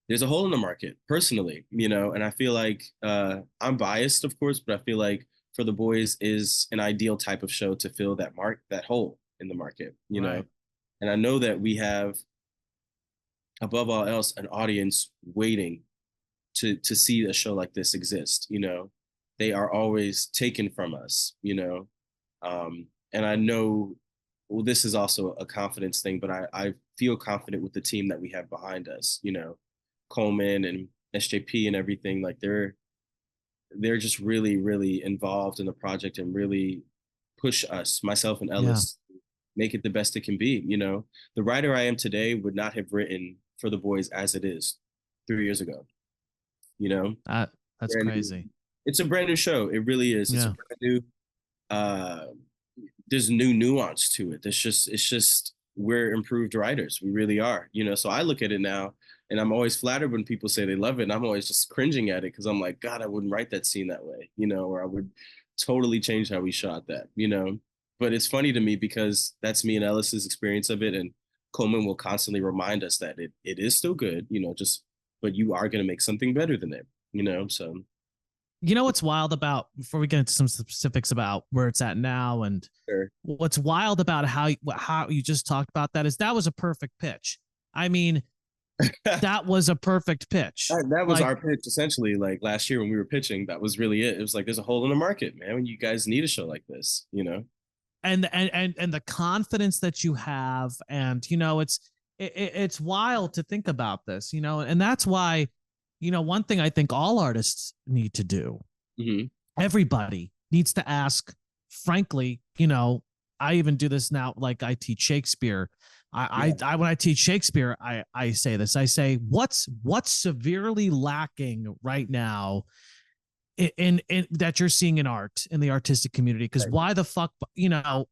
there's a hole in the market personally, you know, and I feel like I'm biased, of course, but I feel like For the Boys is an ideal type of show to fill that hole in the market, you know. And I know that we have, above all else, an audience waiting to see a show like this exist, you know. They are always taken from us, you know. And I know, well, this is also a confidence thing, but I feel confident with the team that we have behind us, you know, Colman and SJP and everything. Like they're just really, really involved in the project and really push us, myself and Ellis, make it the best it can be. You know, the writer I am today would not have written For the Boys as it is 3 years ago. You know, That's crazy. It's a brand new show. It really is. It's a brand new. There's new nuance to it. It's just we're improved writers. We really are. You know, so I look at it now, and I'm always flattered when people say they love it, and I'm always just cringing at it because I'm like, God, I wouldn't write that scene that way. You know, or I would totally change how we shot that. You know, but it's funny to me because that's me and Ellis's experience of it, and Colman will constantly remind us that it is still good. You know, just but you are going to make something better than it. You know, so. You know what's wild about, before we get into some specifics about where it's at now, and what's wild about how you just talked about that is that was a perfect pitch. I mean, that was a perfect pitch. That was our pitch essentially. Like last year when we were pitching, that was really it. It was like, there's a hole in the market, man. You guys need a show like this, you know. And the confidence that you have, and you know, it's wild to think about this, you know, and that's why. You know, one thing I think all artists need to do, everybody needs to ask, frankly, you know, I even do this now, like I teach Shakespeare. I when I teach Shakespeare, I say this, I say, what's severely lacking right now in that you're seeing in art, in the artistic community? Because why the fuck, you know,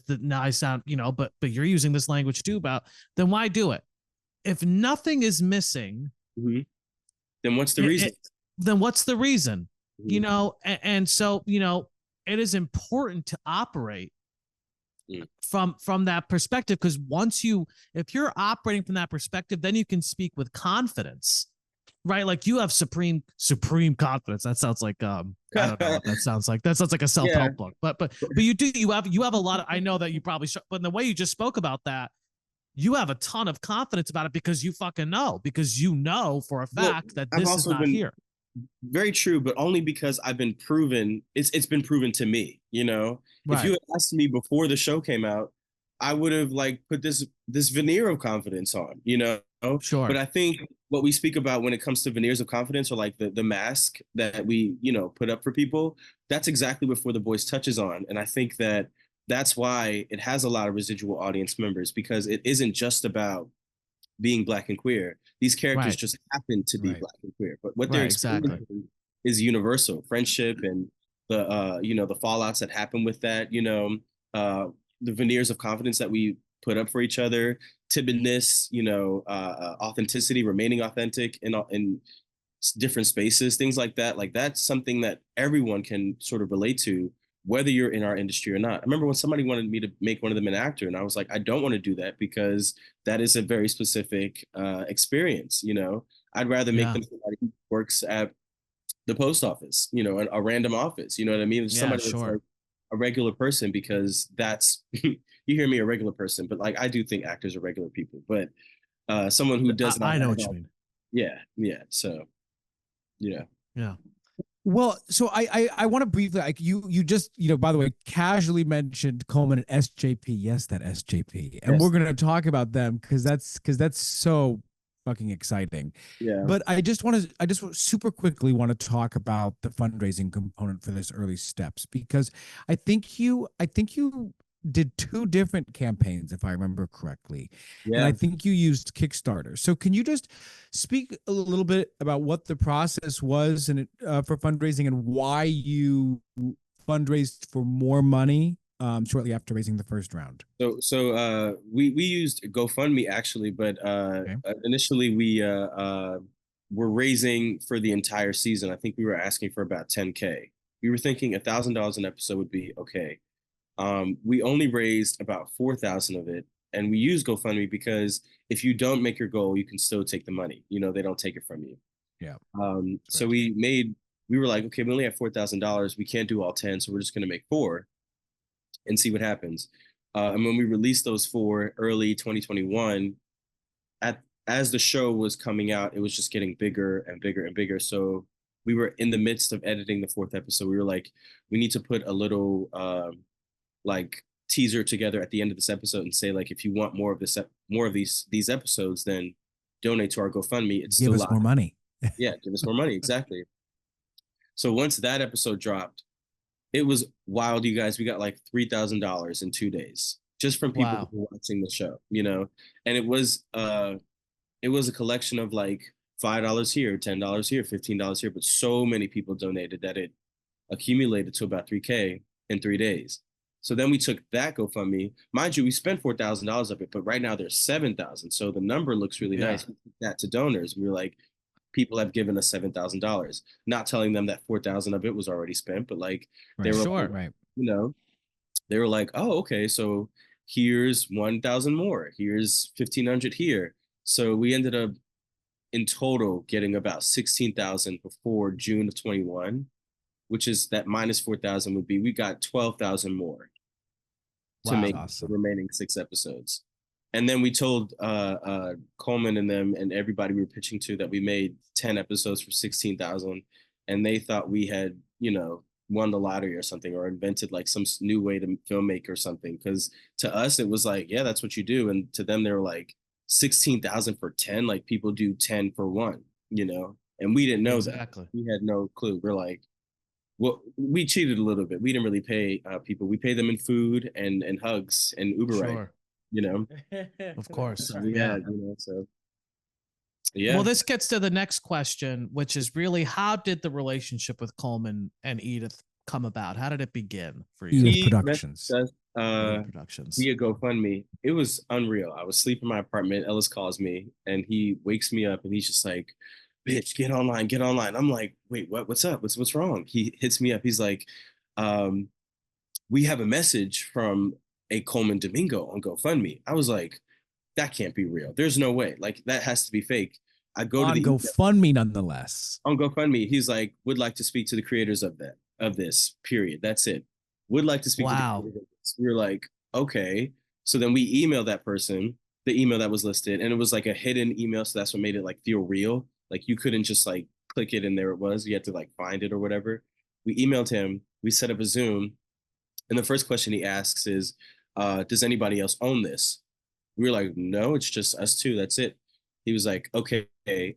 now I sound, you know, but you're using this language too about, then why do it? If nothing is missing, then what's the reason? Then what's the reason? You know, and so, you know, it is important to operate from that perspective, because if you're operating from that perspective, then you can speak with confidence right? Like you have supreme confidence. That sounds like I don't know what that sounds like. That sounds like a self-help book. But you have a lot of, I know that you probably but in the way you just spoke about that, you have a ton of confidence about it because you fucking know, because you know for a fact that this is not here. Very true, but only because I've been proven. It's been proven to me. You know, Right. If you had asked me before the show came out, I would have like put this veneer of confidence on. You know, Sure. But I think what we speak about when it comes to veneers of confidence, or like the mask that we put up for people, that's exactly what For the Boys touches on, and I think that's why it has a lot of residual audience members, because it isn't just about being Black and queer. These characters just happen to be Black and queer, but what they're experiencing is universal friendship and the the fallouts that happen with that. The veneers of confidence that we put up for each other, timidness, authenticity, remaining authentic in different spaces, things like that. Like that's something that everyone can sort of relate to, whether you're in our industry or not. I remember when somebody wanted me to make one of them an actor, and I was like, I don't want to do that because that is a very specific experience. I'd rather make them somebody who works at the post office, a random office. You know what I mean? Somebody that's like a regular person, because that's you hear me, a regular person, but like I do think actors are regular people, but someone who does not. I know what you mean. Yeah. So, yeah. Well, so I want to briefly, like you just, by the way, casually mentioned Colman and SJP. Yes, that SJP. And we're going to talk about them because that's so fucking exciting. Yeah. But I just super quickly want to talk about the fundraising component for this early steps, because I think you did 2 different campaigns, if I remember correctly. Yeah. And I think you used Kickstarter. So can you just speak a little bit about what the process was and for fundraising, and why you fundraised for more money shortly after raising the first round? So we used GoFundMe actually, but initially we were raising for the entire season. I think we were asking for about 10K. We were thinking $1,000 an episode would be okay. We only raised about 4,000 of it, and we use GoFundMe because if you don't make your goal, you can still take the money. They don't take it from you. Yeah. So we were like, okay, we only have $4,000. We can't do all 10, so we're just going to make 4 and see what happens. And when we released those 4 early 2021, as the show was coming out, it was just getting bigger and bigger and bigger. So we were in the midst of editing the 4th episode. We were like, we need to put a little like teaser together at the end of this episode and say, like, if you want more of these episodes, then donate to our GoFundMe. It's give us more money. Yeah, give us more money. Exactly. So once that episode dropped, it was wild, you guys. We got like $3,000 in 2 days just from people who were watching the show, and it was a collection of like $5 here, $10 here, $15 here, but so many people donated that it accumulated to about 3K in 3 days. So then we took that GoFundMe. Mind you, we spent $4,000 of it, but right now there's 7,000. So the number looks really nice. We took that to donors. We were like, people have given us $7,000, not telling them that 4,000 of it was already spent, but like they were like, they were like, oh, okay, so here's 1,000 more. Here's 1,500 here. So we ended up in total getting about 16,000 before June of 21, which is that minus 4,000 would be, we got 12,000 more to make the remaining 6 episodes. And then we told Colman and them and everybody we were pitching to that we made 10 episodes for 16,000, and they thought we had, won the lottery or something, or invented like some new way to filmmake or something. Because to us, it was like, yeah, that's what you do. And to them, they were like, 16,000 for 10, like people do 10 for 1, and we didn't know that. We had no clue. We're like, well, we cheated a little bit. We didn't really pay people. We pay them in food and hugs and Uber ride. Of course. So Well, this gets to the next question, which is really, how did the relationship with Colman and Edith come about? How did it begin for you? Edith Productions. Via GoFundMe. It was unreal. I was asleep in my apartment. Ellis calls me and he wakes me up and he's just like, bitch, get online. I'm like, wait, what's up? What's wrong? He hits me up. He's like, we have a message from a Colman Domingo on GoFundMe. I was like, that can't be real. There's no way. Like, that has to be fake. I go to On the email, GoFundMe, nonetheless. on GoFundMe. He's like, would like to speak to the creators of this, period. That's it. Would like to speak to the Wow. creators of this. We were like, okay. So then we emailed that person, the email that was listed, and it was like a hidden email. So that's what made it like feel real. Like you couldn't just like click it and there it was. You had to like find it or whatever. We emailed him, we set up a Zoom, and the first question he asks is, does anybody else own this? We were like, no, it's just us two. That's it. He was like, okay,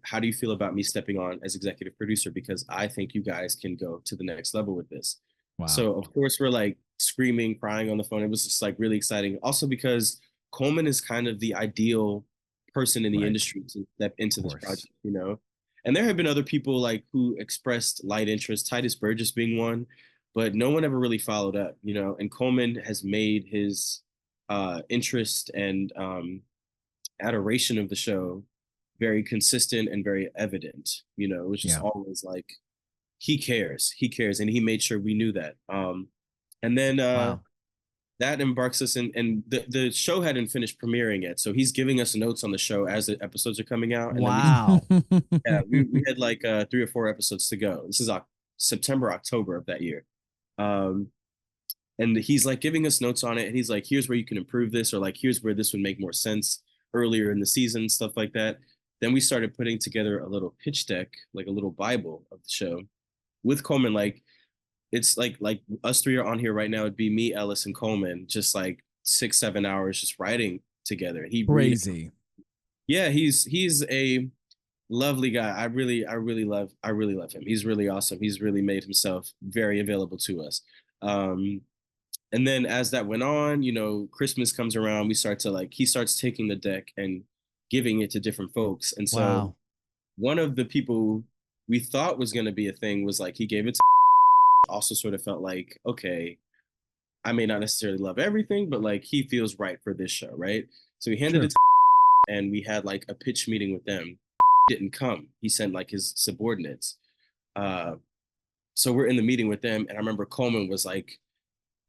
how do you feel about me stepping on as executive producer? Because I think you guys can go to the next level with this. Wow. So of course we're like screaming, crying on the phone. It was just like really exciting. Also because Colman is kind of the ideal person in the industry to step into this project, you know? And there have been other people like who expressed light interest, Titus Burgess being one, but no one ever really followed up, you know? And Colman has made his interest and adoration of the show very consistent and very evident, you know, which is always like, he cares, and he made sure we knew that. And then that embarks us in, and the show hadn't finished premiering yet. So he's giving us notes on the show as the episodes are coming out. And Wow. we had like 3 or 4 episodes to go. This is September, October of that year. And he's like giving us notes on it. And he's like, here's where you can improve this, or like, here's where this would make more sense earlier in the season, stuff like that. Then we started putting together a little pitch deck, like a little Bible of the show with Colman. Like, it's like us three are on here right now. It'd be me, Ellis, and Colman, just like 6-7 hours just writing together. He crazy. He's a lovely guy. I really love him. He's really awesome. He's really made himself very available to us. And then as that went on, you know, Christmas comes around, he starts taking the deck and giving it to different folks. And so one of the people we thought was going to be a thing was like, he gave it to also sort of felt like, okay, I may not necessarily love everything, but like he feels right for this show, right? So he handed it to and we had like a pitch meeting with them. Didn't come. He sent like his subordinates. So we're in the meeting with them, and I remember Colman was like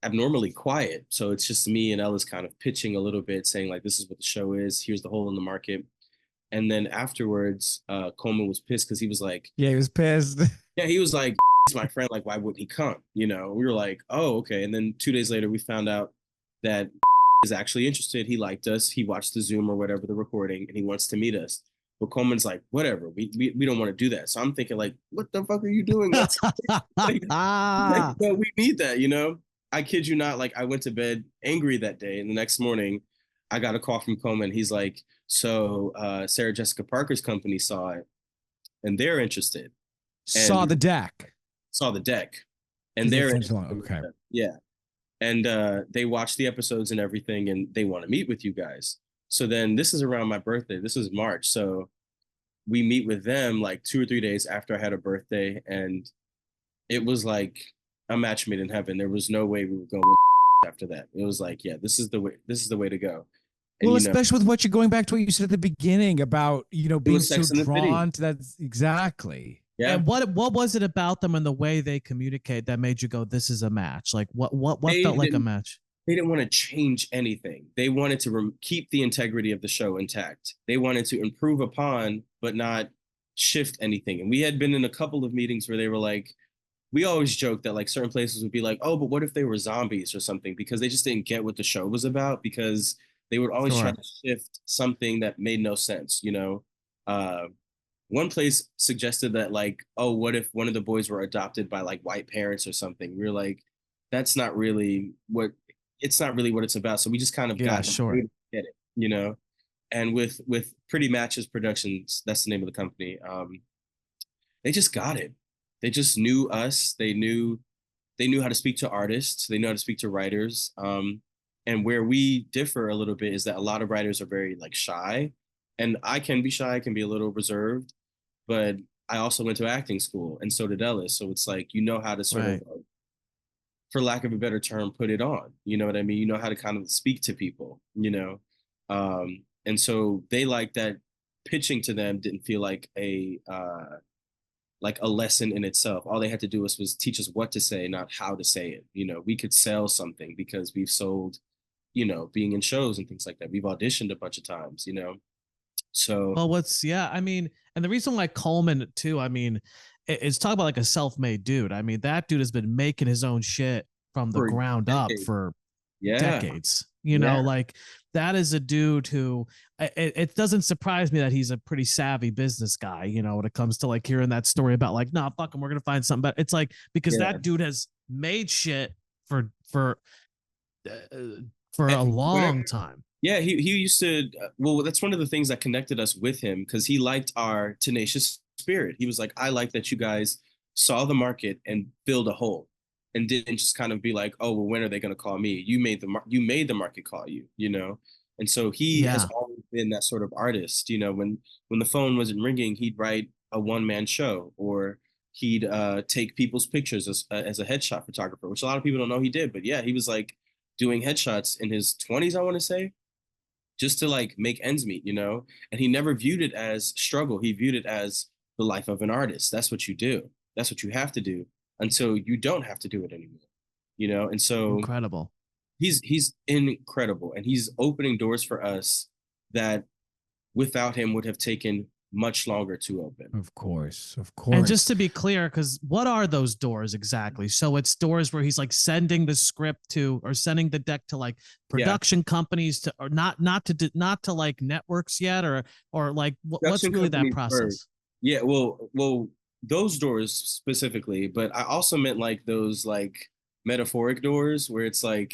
abnormally quiet. So it's just me and Ellis kind of pitching a little bit, saying like, this is what the show is. Here's the hole in the market. And then afterwards, Colman was pissed because he was like, he was pissed. Yeah, he was like, my friend, like, why wouldn't he come? You know, we were like, oh, okay. And then 2 days later, we found out that is actually interested. He liked us. He watched the Zoom or whatever, the recording, and he wants to meet us. But Colman's like, whatever, we don't want to do that. So I'm thinking like, what the fuck are you doing? Like, no, we need that, you know? I kid you not, like I went to bed angry that day. And the next morning I got a call from Colman. He's like, so Sarah Jessica Parker's company saw it and they're interested. Saw the deck. And they're okay. Yeah. And they watched the episodes and everything, and they want to meet with you guys. So then this is around my birthday. This is March. So we meet with them like 2 or 3 days after I had a birthday. And it was like a match made in heaven. There was no way we were going after that. It was like, yeah, this is the way to go. And, well, especially with what you're going back to what you said at the beginning about, you know, being so drawn to that. Exactly. Yeah. And what was it about them and the way they communicate that made you go, this is a match? Like what felt like a match? They didn't want to change anything. They wanted to keep the integrity of the show intact. They wanted to improve upon, but not shift anything. And we had been in a couple of meetings where they were like, we always joke that like certain places would be like, oh, but what if they were zombies or something? Because they just didn't get what the show was about, because they would always try to shift something that made no sense, you know? One place suggested that like, oh, what if one of the boys were adopted by like white parents or something? We were like, that's not really what it's about. So we just kind of got to get it, you know? And with Pretty Matches Productions, that's the name of the company. They just got it. They just knew us. They knew how to speak to artists. They know how to speak to writers. And where we differ a little bit is that a lot of writers are very like shy, and I can be shy, I can be a little reserved, but I also went to acting school, and so did Ellis. So it's like, you know how to sort of, for lack of a better term, put it on. You know what I mean? You know how to kind of speak to people, you know? And so they like that pitching to them didn't feel like a lesson in itself. All they had to do was teach us what to say, not how to say it. You know, we could sell something because we've sold, you know, being in shows and things like that. We've auditioned a bunch of times, you know? So Well, I mean, and the reason why Colman too, I mean, it's talk about like a self-made dude. I mean, that dude has been making his own shit from the for ground up decades, for yeah, decades. yeah, Like that is a dude who it doesn't surprise me that he's a pretty savvy business guy, when it comes to like hearing that story about like, nah, fuck him, we're gonna find something better. It's like because yeah. that dude has made shit uh, for a And whatever. long time. Yeah, he used to. Well, that's one of the things that connected us with him because he liked our tenacious spirit. He was like, I like that you guys saw the market and filled a hole, and didn't just kind of be like, oh, well, when are they going to call me? You made the market call you, And so he has Yeah. always been that sort of artist. When the phone wasn't ringing, he'd write a one-man show, or he'd take people's pictures as a headshot photographer, which a lot of people don't know he did. But yeah, he was like doing headshots in his 20s, I want to say, just to like make ends meet, and he never viewed it as struggle. He viewed it as the life of an artist. That's what you do. That's what you have to do until you don't have to do it anymore, and so Incredible. he's incredible, and he's opening doors for us that without him would have taken much longer to open. Of course. And just to be clear, because what are those doors exactly? So it's doors where he's like sending the script to, or sending the deck to like production companies to, or not to like networks yet, or like what's really that process? First. Yeah, well, those doors specifically, but I also meant like those like metaphoric doors where it's like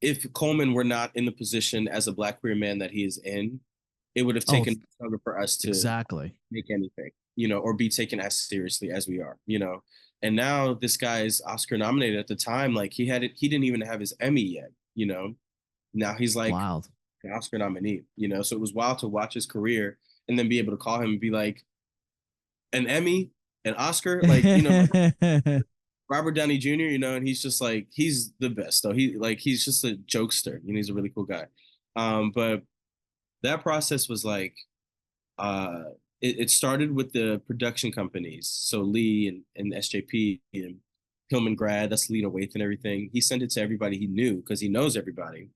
if Colman were not in the position as a Black queer man that he is in, it would have taken longer for us to make anything, or be taken as seriously as we are, And now this guy's Oscar nominated. At the time, like he didn't even have his Emmy yet, Now he's like wild. An Oscar nominee, So it was wild to watch his career and then be able to call him and be like, an Emmy, an Oscar, like, Robert Downey Jr., and he's just like, he's the best though. He's just a jokester, he's a really cool guy. But that process was like, it started with the production companies. So Lee and SJP and Hillman Grad, that's Lena Waithe and everything. He sent it to everybody he knew because he knows everybody.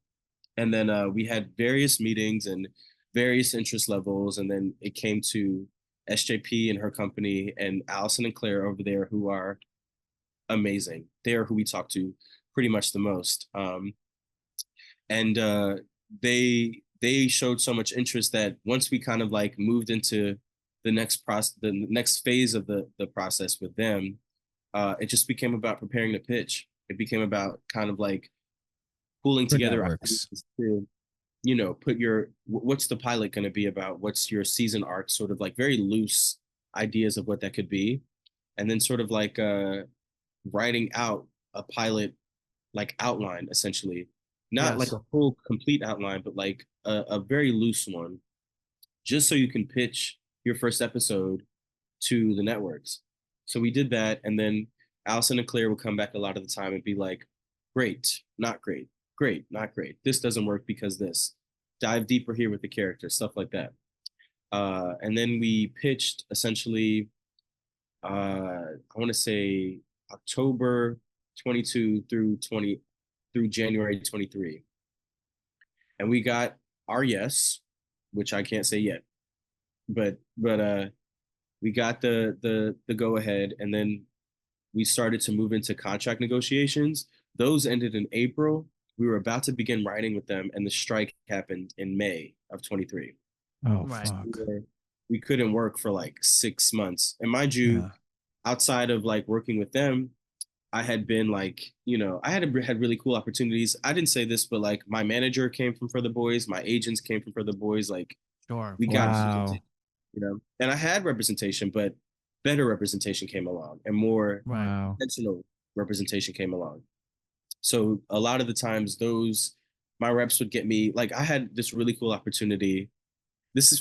And then we had various meetings and various interest levels. And then it came to SJP and her company and Allison and Claire over there, who are amazing. They are who we talk to pretty much the most. And they showed so much interest that once we kind of like moved into the next phase of the process with them, it just became about preparing the pitch. It became about kind of like pulling together ideas to, put what's the pilot going to be about? What's your season arc? Sort of like very loose ideas of what that could be. And then sort of like writing out a pilot like outline, essentially. Not like a full complete outline, but like a very loose one, just so you can pitch your first episode to the networks. So we did that, and then Allison and Claire would come back a lot of the time and be like, great, not great, great, not great. This doesn't work because this. Dive deeper here with the character, stuff like that. And then we pitched essentially, I want to say October 22 through January 23. And we got our yes, which I can't say yet. But we got the go ahead, and then we started to move into contract negotiations. Those ended in April. We were about to begin writing with them, and the strike happened in May of 23. Oh, right. Fuck. We couldn't work for like 6 months. And mind you, outside of like working with them, I had been like, I had really cool opportunities. I didn't say this, but like my manager came from For the Boys, my agents came from For the Boys. Like, we got, and I had representation, but better representation came along, and more intentional representation came along. So a lot of the times my reps would get me, like I had this really cool opportunity.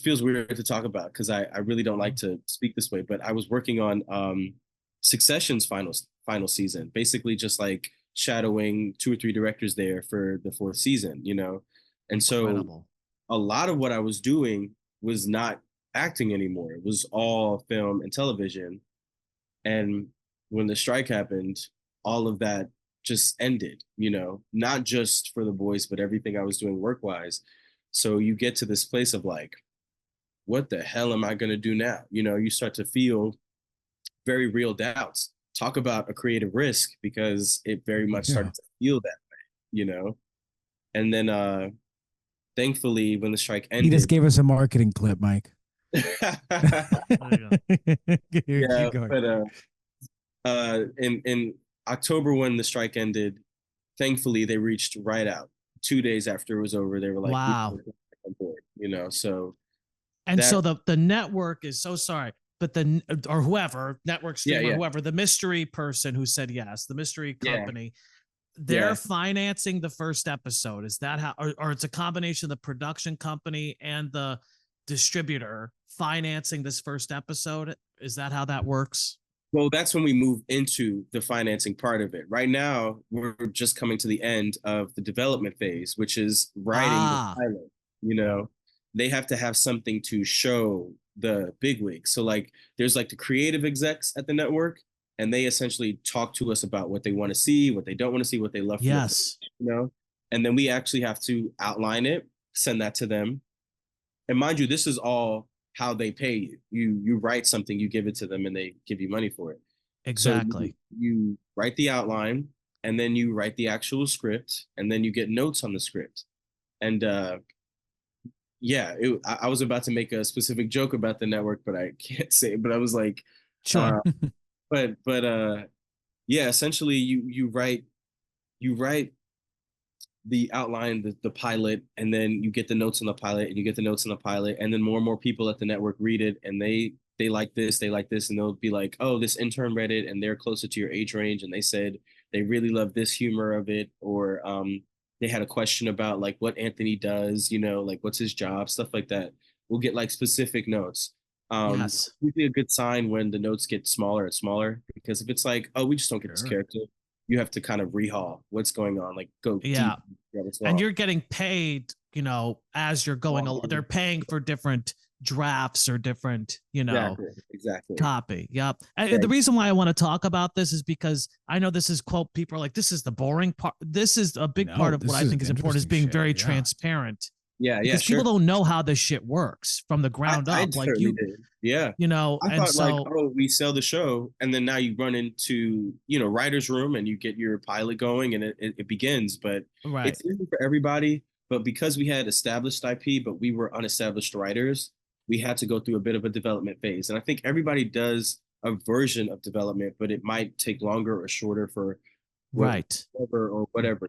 Feels weird to talk about because I really don't like to speak this way, but I was working on Succession's final season, basically just like shadowing 2 or 3 directors there for the 4th season, And so a lot of what I was doing was not acting anymore. It was all film and television. And when the strike happened, all of that just ended, not just For the Boys, but everything I was doing work-wise. So you get to this place of like, what the hell am I going to do now? You start to feel very real doubts. Talk about a creative risk, because it very much started to feel that way. And then thankfully, when the strike ended, he just gave us a marketing clip, Mike. There you go. Yeah, Keep going. but in October, when the strike ended, thankfully they reached right out. 2 days after it was over, they were like, Wow. "We on board," so. And that, so the network is so sorry, but or whoever, network streamer, whoever, the mystery person who said yes, the mystery company, they're financing the first episode. Is that how, or it's a combination of the production company and the distributor financing this first episode? Is that how that works? Well, that's when we move into the financing part of it. Right now, we're just coming to the end of the development phase, which is writing the pilot. They have to have something to show the bigwigs. So like, there's like the creative execs at the network, and they essentially talk to us about what they want to see, what they don't want to see, what they love. Yes. And then we actually have to outline it, send that to them. And mind you, this is all how they pay you. You write something, you give it to them, and they give you money for it. Exactly. So you write the outline, and then you write the actual script, and then you get notes on the script. And I was about to make a specific joke about the network, but I can't say it. But I was like, sure. Essentially you write the outline, the pilot, and then you get the notes on the pilot, and you get the notes on the pilot, and then more and more people at the network read it, and they like this, and they'll be like, oh, this intern read it, and they're closer to your age range, and they said they really love this humor of it, or they had a question about like what Anthony does, like what's his job, stuff like that. We'll get like specific notes. Yes. It's usually a good sign when the notes get smaller and smaller, because if it's like, oh, we just don't get this character, you have to kind of rehaul what's going on, like go deep. And you're getting paid, as you're going along. They're paying for different drafts or different, exactly. Copy. Yep. And the reason why I want to talk about this is because I know this is, quote, people are like, this is the boring part. This is a big part of what I think is important, is being very transparent. Because people don't know how this shit works from the ground up. Like you did. Yeah. I thought like, oh, we sell the show, and then now you run into, writer's room, and you get your pilot going, and it begins. But it's easy for everybody. But because we had established IP, but we were unestablished writers, we had to go through a bit of a development phase. And I think everybody does a version of development, but it might take longer or shorter for whatever,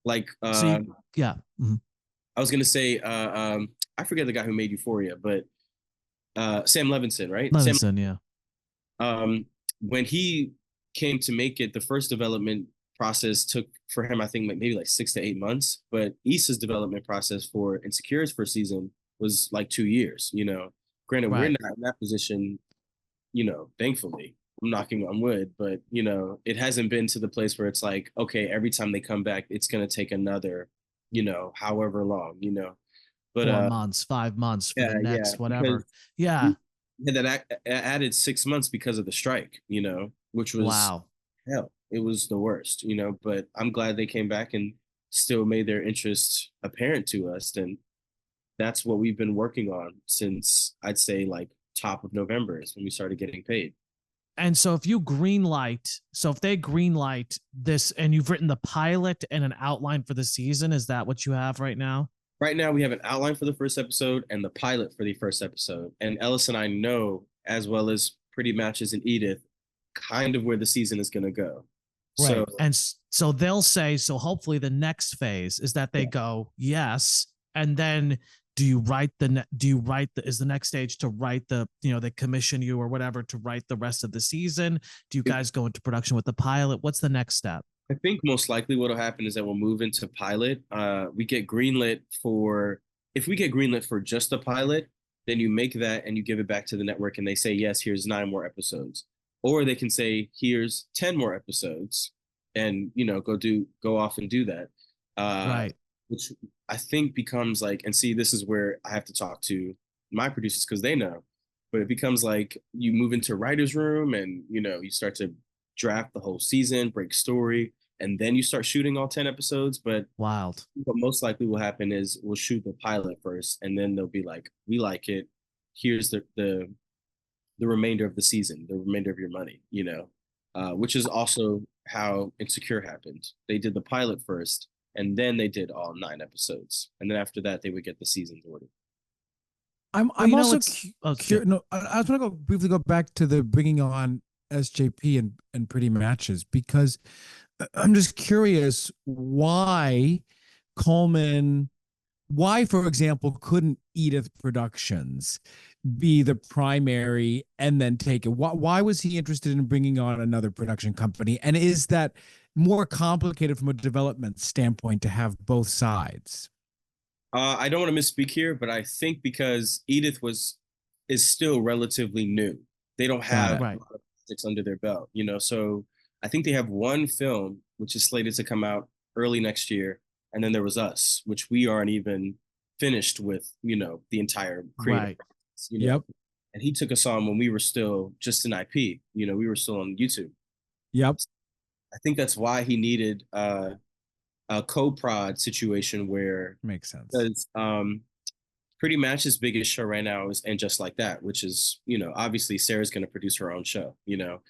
like Mm-hmm. I was gonna say, I forget the guy who made Euphoria, but Sam Levinson, right? Levinson, When he came to make it, the first development process took for him, I think, maybe like 6 to 8 months. But Issa's development process for Insecure's first season was like 2 years. Granted, we're not in that position, thankfully. I'm knocking on wood, but it hasn't been to the place where it's like, okay, every time they come back, it's gonna take another, however long, but 4 months, 5 months for the next whatever. Yeah. And that added 6 months because of the strike, which was hell. It was the worst, but I'm glad they came back and still made their interest apparent to us. And that's what we've been working on since, I'd say, like top of November is when we started getting paid. And so if they greenlight this, and you've written the pilot and an outline for the season, is that what you have right now? Right now, we have an outline for the first episode and the pilot for the first episode. And Ellis and I know, as well as Pretty Matches and Edith, kind of where the season is going to go. Right. So they'll say, so hopefully the next phase is that they go, yes. And then is the next stage to write they commission you or whatever to write the rest of the season? Do you guys go into production with the pilot? What's the next step? I think most likely what'll happen is that we'll move into pilot. If we get greenlit for just the pilot, then you make that and you give it back to the network, and they say, yes, here's 9 more episodes. Or they can say, here's 10 more episodes, and go off and do that. Which I think becomes like, and see, this is where I have to talk to my producers because they know, but it becomes like you move into writer's room, and you start to draft the whole season, break story, and then you start shooting all 10 episodes. But wild. What most likely will happen is we'll shoot the pilot first, and then they'll be like, we like it, here's the remainder of the season, the remainder of your money, you know, which is also how Insecure happened. They did the pilot first, and then they did all 9 episodes, and then after that, they would get the seasons ordered. I'm also curious. No, I was going to briefly go back to the bringing on SJP and Pretty Matches, because I'm just curious why Colman, why, for example, couldn't Edith Productions be the primary and then take it? Why was he interested in bringing on another production company? And is that more complicated from a development standpoint to have both sides? I don't want to misspeak here, but I think because Edith is still relatively new. They don't have a lot of projects under their belt, you know. So I think they have one film which is slated to come out early next year, and then there was us, which we aren't even finished with, you know, the entire creative process, you know. And he took us on when we were still just an IP, you know, we were still on YouTube. I think that's why he needed a co-prod situation where makes sense. Because Pretty Match's biggest show right now is And Just Like That, which is, you know, obviously Sarah's going to produce her own show, you know.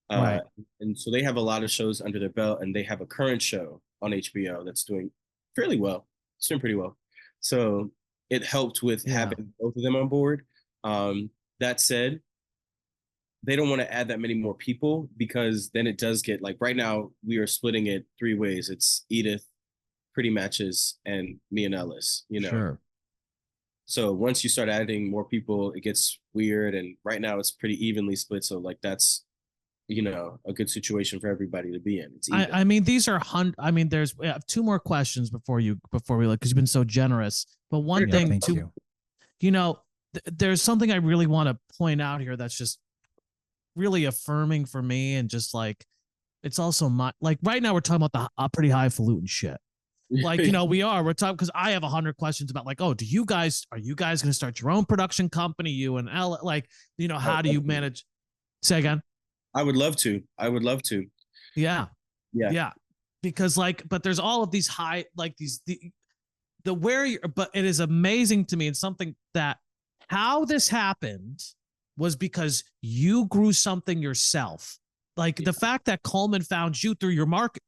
And so they have a lot of shows under their belt, and they have a current show on HBO that's doing fairly well. It's doing pretty well. So it helped with having both of them on board. That said, they don't want to add that many more people, because then it does get, like, right now we are splitting it 3 ways. It's Edith, Pretty Matches, and me and Ellis, you know. So once you start adding more people, it gets weird, and right now it's pretty evenly split. So, like, that's, you know, a good situation for everybody to be in. It's I mean, these are there's we have 2 more questions before we look, because you've been so generous. But one thing too, you know, there's something I really want to point out here that's just really affirming for me, and just like, it's also my, like, right now we're talking about the pretty highfalutin shit. Like, you know, we're talking, because I have 100 questions about, like, oh, are you guys going to start your own production company? You and Ella, like, you know, how do you manage? Say again. I would love to. Yeah. Because, like, but there's all of these high, like, the where you're, but it is amazing to me. It's something that how this happened was because you grew something yourself. Like the fact that Colman found you through your marketing.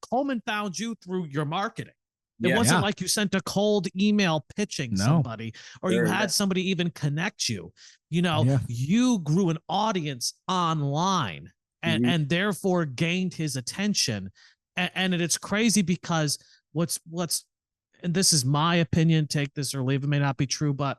It wasn't like you sent a cold email pitching somebody, or you had somebody even connect you. You know, you grew an audience online, and therefore gained his attention. And it's crazy, because what's, and this is my opinion, take this or leave it, may not be true, but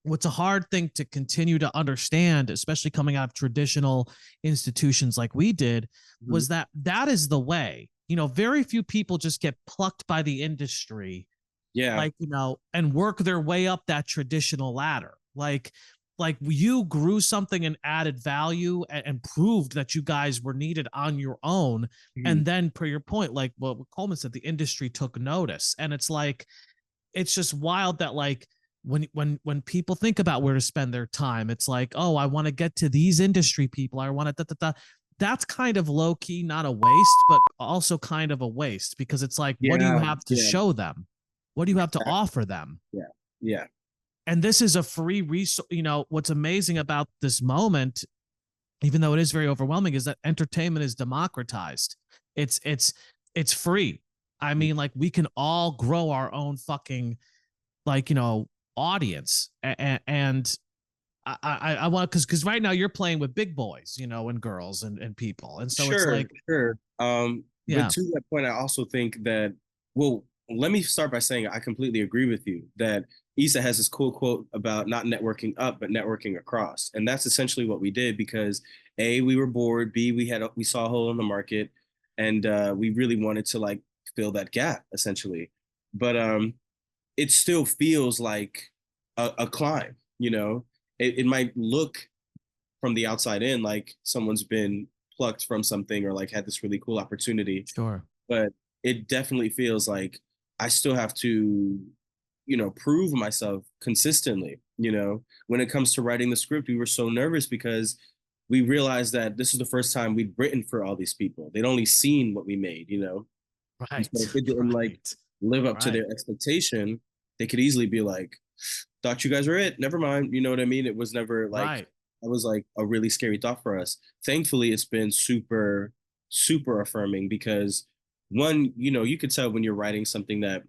what's a hard thing to continue to understand, especially coming out of traditional institutions like we did, was that is the way. You know, very few people just get plucked by the industry, like, you know, and work their way up that traditional ladder. Like you grew something and added value, and proved that you guys were needed on your own. And then, per your point, like what Colman said, the industry took notice. And it's like, it's just wild that, like, when people think about where to spend their time, it's like, oh, I want to get to these industry people. I want to that's kind of low key, not a waste, but also kind of a waste, because it's like, what do you have to show them? What do you have to offer them? And this is a free resource. You know, what's amazing about this moment, even though it is very overwhelming, is that entertainment is democratized. It's free. I mean, like, we can all grow our own fucking, like, you know, audience. And I want, because right now you're playing with big boys, you know, and girls and people. And so it's like, but to that point, I also think that, well, let me start by saying I completely agree with you that Issa has this cool quote about not networking up, but networking across. And that's essentially what we did, because A, we were bored, B, we saw a hole in the market, and we really wanted to, like, fill that gap essentially. But it still feels like a climb, you know. It might look from the outside in like someone's been plucked from something, or like had this really cool opportunity. But it definitely feels like I still have to, you know, prove myself consistently. You know, when it comes to writing the script, we were so nervous because we realized that this is the first time we'd written for all these people. They'd only seen what we made, you know. So if it didn't like live up to their expectation, they could easily be like, thought you guys were it. Never mind. You know what I mean? It was never like, Right. it was like a really scary thought for us. Thankfully, it's been super, super affirming because one, you know, you could tell when you're writing something that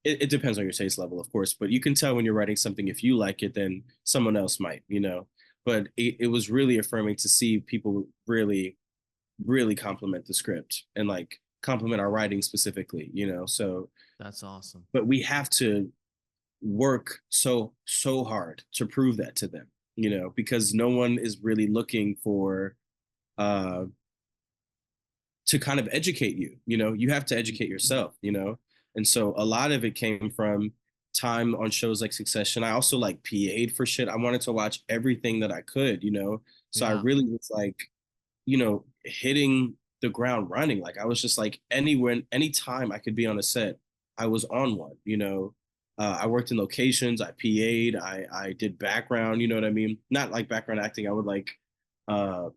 it depends on your taste level, of course, but you can tell when you're writing something, if you like it, then someone else might, you know. But it was really affirming to see people really, really compliment the script and like compliment our writing specifically, you know. So, That's awesome. but we have to work so hard to prove that to them, you know, because no one is really looking for uh to kind of educate you, you know. You have to educate yourself, you know. And so a lot of it came from time on shows like Succession. I also like PA'd for shit. I wanted to watch everything that I could, you know. So I Yeah. really was like, you know, hitting the ground running. Like I was just like anywhere, anytime I could be on a set, I was on one, you know. I worked in locations, I PA'd, I did background, you know what I mean? Not like background acting. I would like uh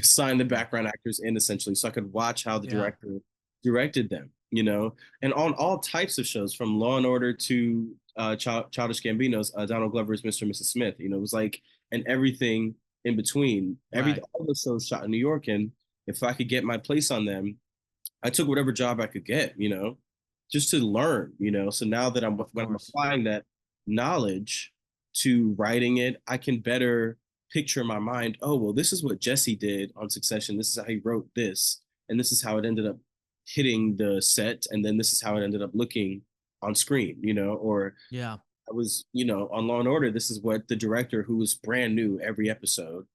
sign the background actors in essentially so I could watch how the Yeah. director directed them, you know, and on all types of shows from Law and Order to Childish Gambino's Donald Glover's Mr. and Mrs. Smith, you know, it was like, and everything in between. Right. All the shows shot in New York, and if I could get my place on them, I took whatever job I could get, you know, just to learn, you know. So now that when I'm course. applying that knowledge to writing it, I can better picture in my mind, oh, well, this is what Jesse did on Succession. This is how he wrote this. And this is how it ended up hitting the set. And then this is how it ended up looking on screen, you know, or Yeah. I was, you know, on Law and Order, this is what the director, who was brand new every episode,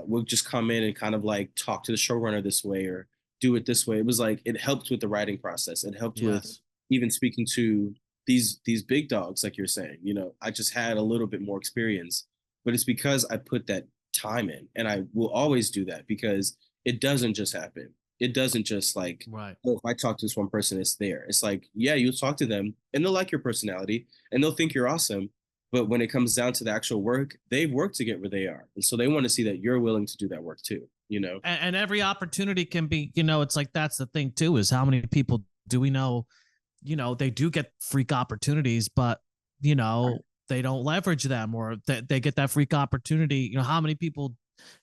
would just come in and kind of like talk to the showrunner this way or do it this way. It was like it helped with the writing process. It helped with Yes. even speaking to these big dogs, like you're saying. You know, I just had a little bit more experience, but it's because I put that time in, and I will always do that because it doesn't just happen. It doesn't just like, Right. oh, if I talk to this one person, it's there. It's like, yeah, you'll talk to them and they'll like your personality and they'll think you're awesome. But when it comes down to the actual work, they've worked to get where they are. And so they want to see that you're willing to do that work too, you know? And every opportunity can be, you know, it's like that's the thing too, is how many people do we know, you know, they do get freak opportunities, but, you know, they don't leverage them, or they get that freak opportunity. You know, how many people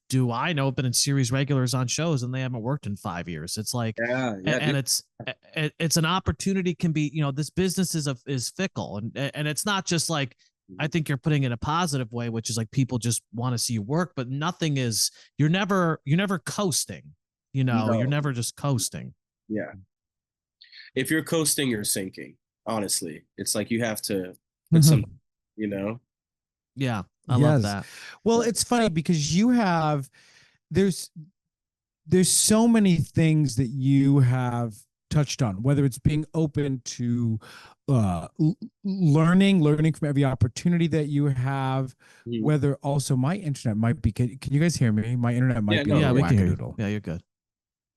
do I know have been in series regulars on shows and they haven't worked in 5 years? It's like, Yeah, yeah. and it's an opportunity can be, you know, this business is fickle, and it's not just like, I think you're putting it in a positive way, which is like people just want to see you work, but nothing is, you're never coasting, you know, No. you're never just coasting. Yeah. If you're coasting, you're sinking. Honestly, it's like you have to put some, you know. Yeah, I love that. Well, it's funny because you have there's so many things that you have touched on, whether it's being open to learning from every opportunity that you have, whether also my internet might be, can you guys hear me? My internet might be a little we can hear you. wackadoodle. Yeah, you're good.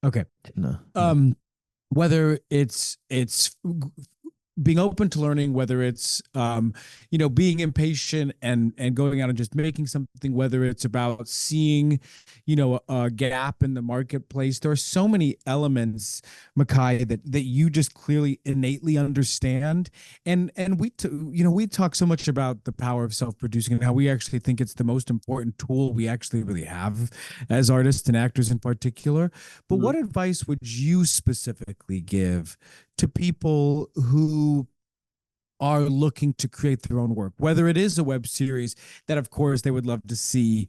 Okay. No. Whether it's being open to learning, whether it's you know, being impatient and going out and just making something, whether it's about seeing, you know, a gap in the marketplace. There are so many elements, Mekhai, that you just clearly innately understand. And we you know, we talk so much about the power of self-producing and how we actually think it's the most important tool we actually really have as artists and actors in particular. But what advice would you specifically give to people who are looking to create their own work, whether it is a web series that of course they would love to see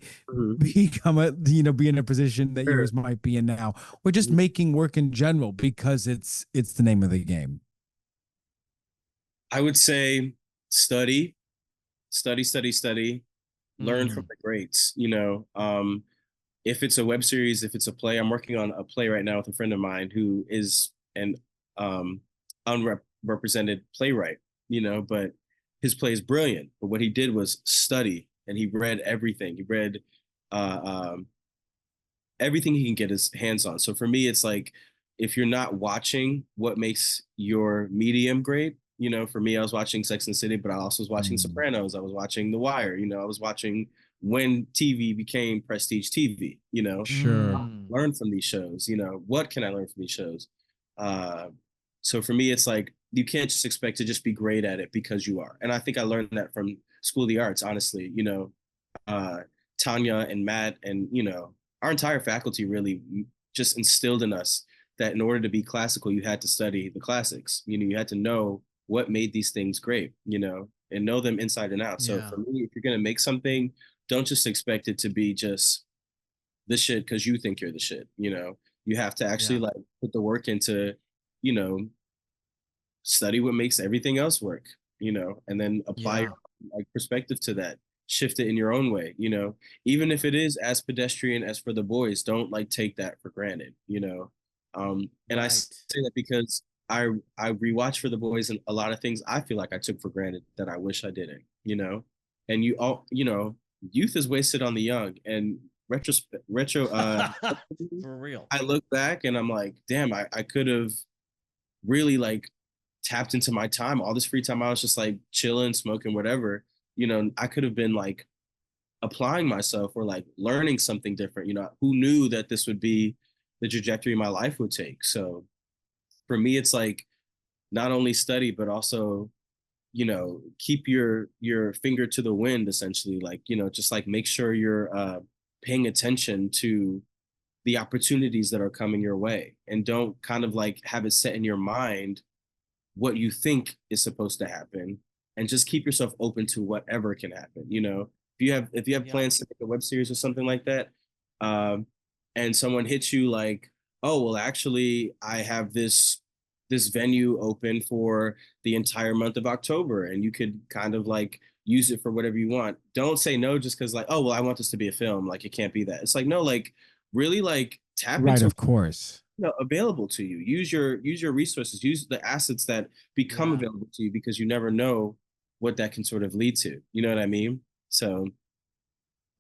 become a, you know, be in a position that yours might be in now, or just making work in general because it's the name of the game? I would say study, learn from the greats, you know. If it's a web series, if it's a play, I'm working on a play right now with a friend of mine who is an unrepresented playwright, you know, but his play is brilliant. But what he did was study, and he read everything. He read everything he can get his hands on. So for me, it's like, if you're not watching what makes your medium great, you know, for me, I was watching Sex and the City, but I also was watching Sopranos. I was watching The Wire, you know, I was watching when TV became prestige TV, you know. Sure. Learn from these shows, you know, what can I learn from these shows? So for me, it's like you can't just expect to just be great at it because you are. And I think I learned that from School of the Arts, honestly. Uh, Tanya and Matt and our entire faculty really just instilled in us that in order to be classical, you had to study the classics. You had to know what made these things great, and know them inside and out. So Yeah. for me, if you're gonna make something, don't just expect it to be just the shit because you think you're the shit. You have to actually Yeah. like put the work into, you know, study what makes everything else work, and then apply Yeah. your like perspective to that. Shift it in your own way, even if it is as pedestrian as for the boys, don't like take that for granted. And I Right. say that because I rewatch for the boys and a lot of things I feel like I took for granted that I wish I didn't. And youth is wasted on the young and retro For real. I look back and I'm like, damn, I could have really like tapped into my time. All this free time, I was just like chilling, smoking, whatever. I could have been like applying myself or like learning something different. Who knew that this would be the trajectory my life would take? So for me, it's like not only study, but also, keep your finger to the wind, essentially. Like, just like make sure you're paying attention to the opportunities that are coming your way and don't kind of like have it set in your mind what you think is supposed to happen and just keep yourself open to whatever can happen. If you have Yeah. plans to make a web series or something like that, and someone hits you like, oh well, actually I have this venue open for the entire month of October and you could kind of like use it for whatever you want. Don't say no just because like, oh well, I want this to be a film. Like it can't be that. It's like, no, like really like tap Right, into of course. available to you. Use your resources, use the assets that become Yeah. available to you because you never know what that can sort of lead to. You know what I mean? So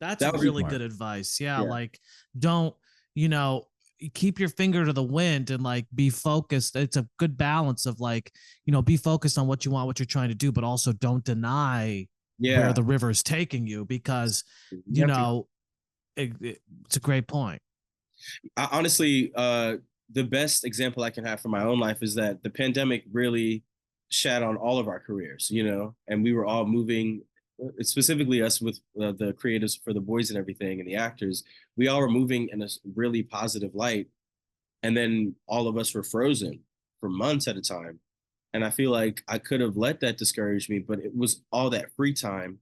That's that would be really smart. good advice. Yeah. Yeah. Like, don't, you know, keep your finger to the wind and like be focused. It's a good balance of like, be focused on what you want, what you're trying to do, but also don't deny where Yeah. the river is taking you because, You have to it's a great point. honestly, the best example I can have for my own life is that the pandemic really shat on all of our careers, and we were all moving, specifically us with the creatives for the boys and everything and the actors. We all were moving in a really positive light, and then all of us were frozen for months at a time. And I feel like I could have let that discourage me, but it was all that free time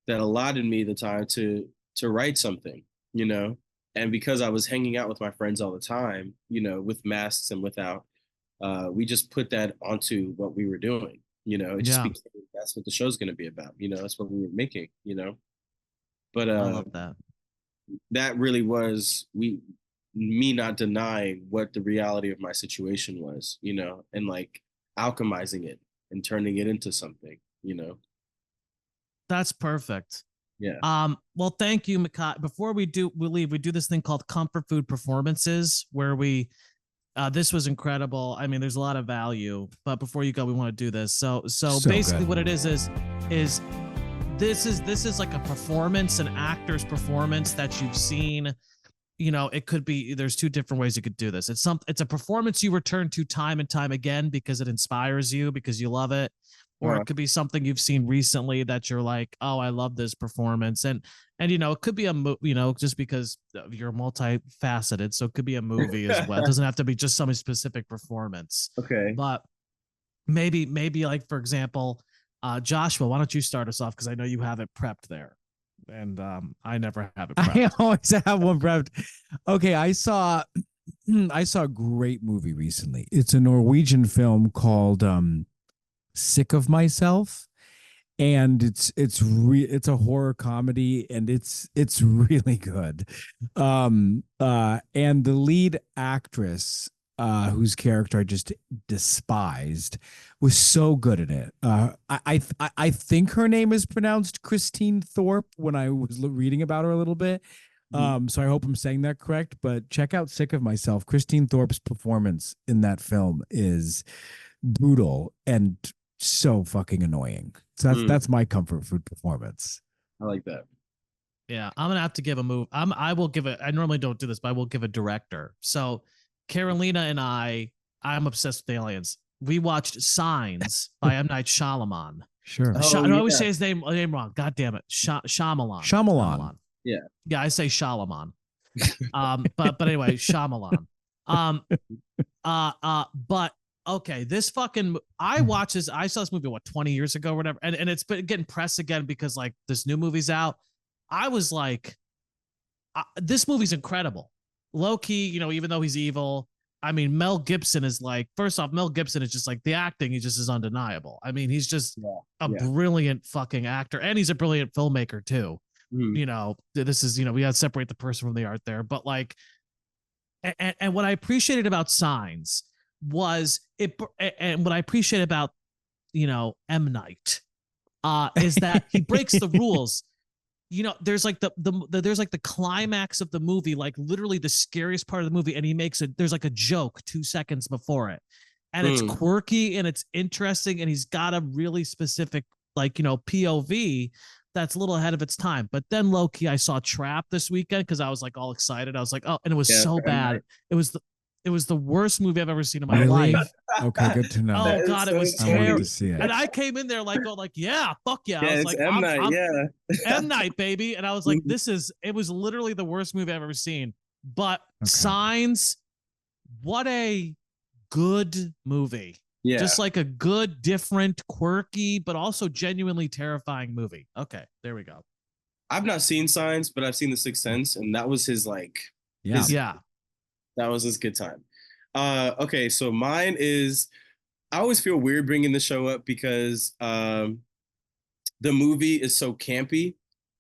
that allotted me the time to write something, you know. And because I was hanging out with my friends all the time, with masks and without, we just put that onto what we were doing. It just Yeah. became that's what the show's going to be about. That's what we were making. But I love that. that really was me not denying what the reality of my situation was, and like alchemizing it and turning it into something. That's perfect. Yeah. Well, thank you, Mekhai. Before we leave, we do this thing called comfort food performances where this was incredible. I mean, there's a lot of value, but before you go, we want to do this. So basically good. what it is this is like a performance, an actor's performance that you've seen. It could be, there's two different ways you could do this. It's a performance you return to time and time again because it inspires you, because you love it. Or it could be something you've seen recently that you're like, oh, I love this performance. And it could be just because you're multifaceted. So it could be a movie as well. It doesn't have to be just some specific performance. Okay. But maybe like, for example, Joshua, why don't you start us off? Because I know you have it prepped there. And I never have it prepped. I always have one prepped. Okay, I saw a great movie recently. It's a Norwegian film called Sick of Myself, and it's a horror comedy, and it's really good. And the lead actress, whose character I just despised, was so good at it. I think her name is pronounced Christine Thorpe when I was reading about her a little bit. So I hope I'm saying that correct, but check out Sick of Myself. Christine Thorpe's performance in that film is brutal and so fucking annoying. So that's my comfort food performance. I like that. Yeah, I'm gonna have to give a move. I will give it. I normally don't do this, but I will give a director. So Carolina and I'm obsessed with aliens. we watched Signs by M. Night Shyamalan. Sure. I always say his name wrong. God damn it. Shyamalan. Yeah. Yeah, I say Shalaman. But anyway, Shyamalan. But okay, this fucking I saw this movie 20 years ago or whatever, and it's been getting press again because like this new movie's out. I was like, this movie's incredible. Low key, you know, even though he's evil. I mean, Mel Gibson is like, first off, Mel Gibson is just like the acting, he just is undeniable. I mean, he's just a brilliant fucking actor, and he's a brilliant filmmaker too. You know, this is, you know, we got to separate the person from the art there, but like, and what I appreciated about Signs was and what I appreciate about, you know, M. Night, is that he breaks the rules. You know, there's like there's like the climax of the movie, like literally the scariest part of the movie, and he makes there's like a joke 2 seconds before it, and it's quirky and it's interesting, and he's got a really specific, like, you know, POV that's a little ahead of its time. But then low key, I saw Trap this weekend because I was like all excited. I was like, oh, and it was so bad. It was the worst movie I've ever seen in my life. Okay, good to know. Oh God, it was terrible. I wanted to terrible. see it. And I came in there like, yeah, fuck yeah. Yeah, I was it's like, M. Night, M. Night, baby. And I was like, it was literally the worst movie I've ever seen. But Signs, what a good movie. Yeah. Just like a good, different, quirky, but also genuinely terrifying movie. Okay, there we go. I've not seen Signs, but I've seen The Sixth Sense, and that was his like, that was his good time. Okay, so mine is, I always feel weird bringing the show up because the movie is so campy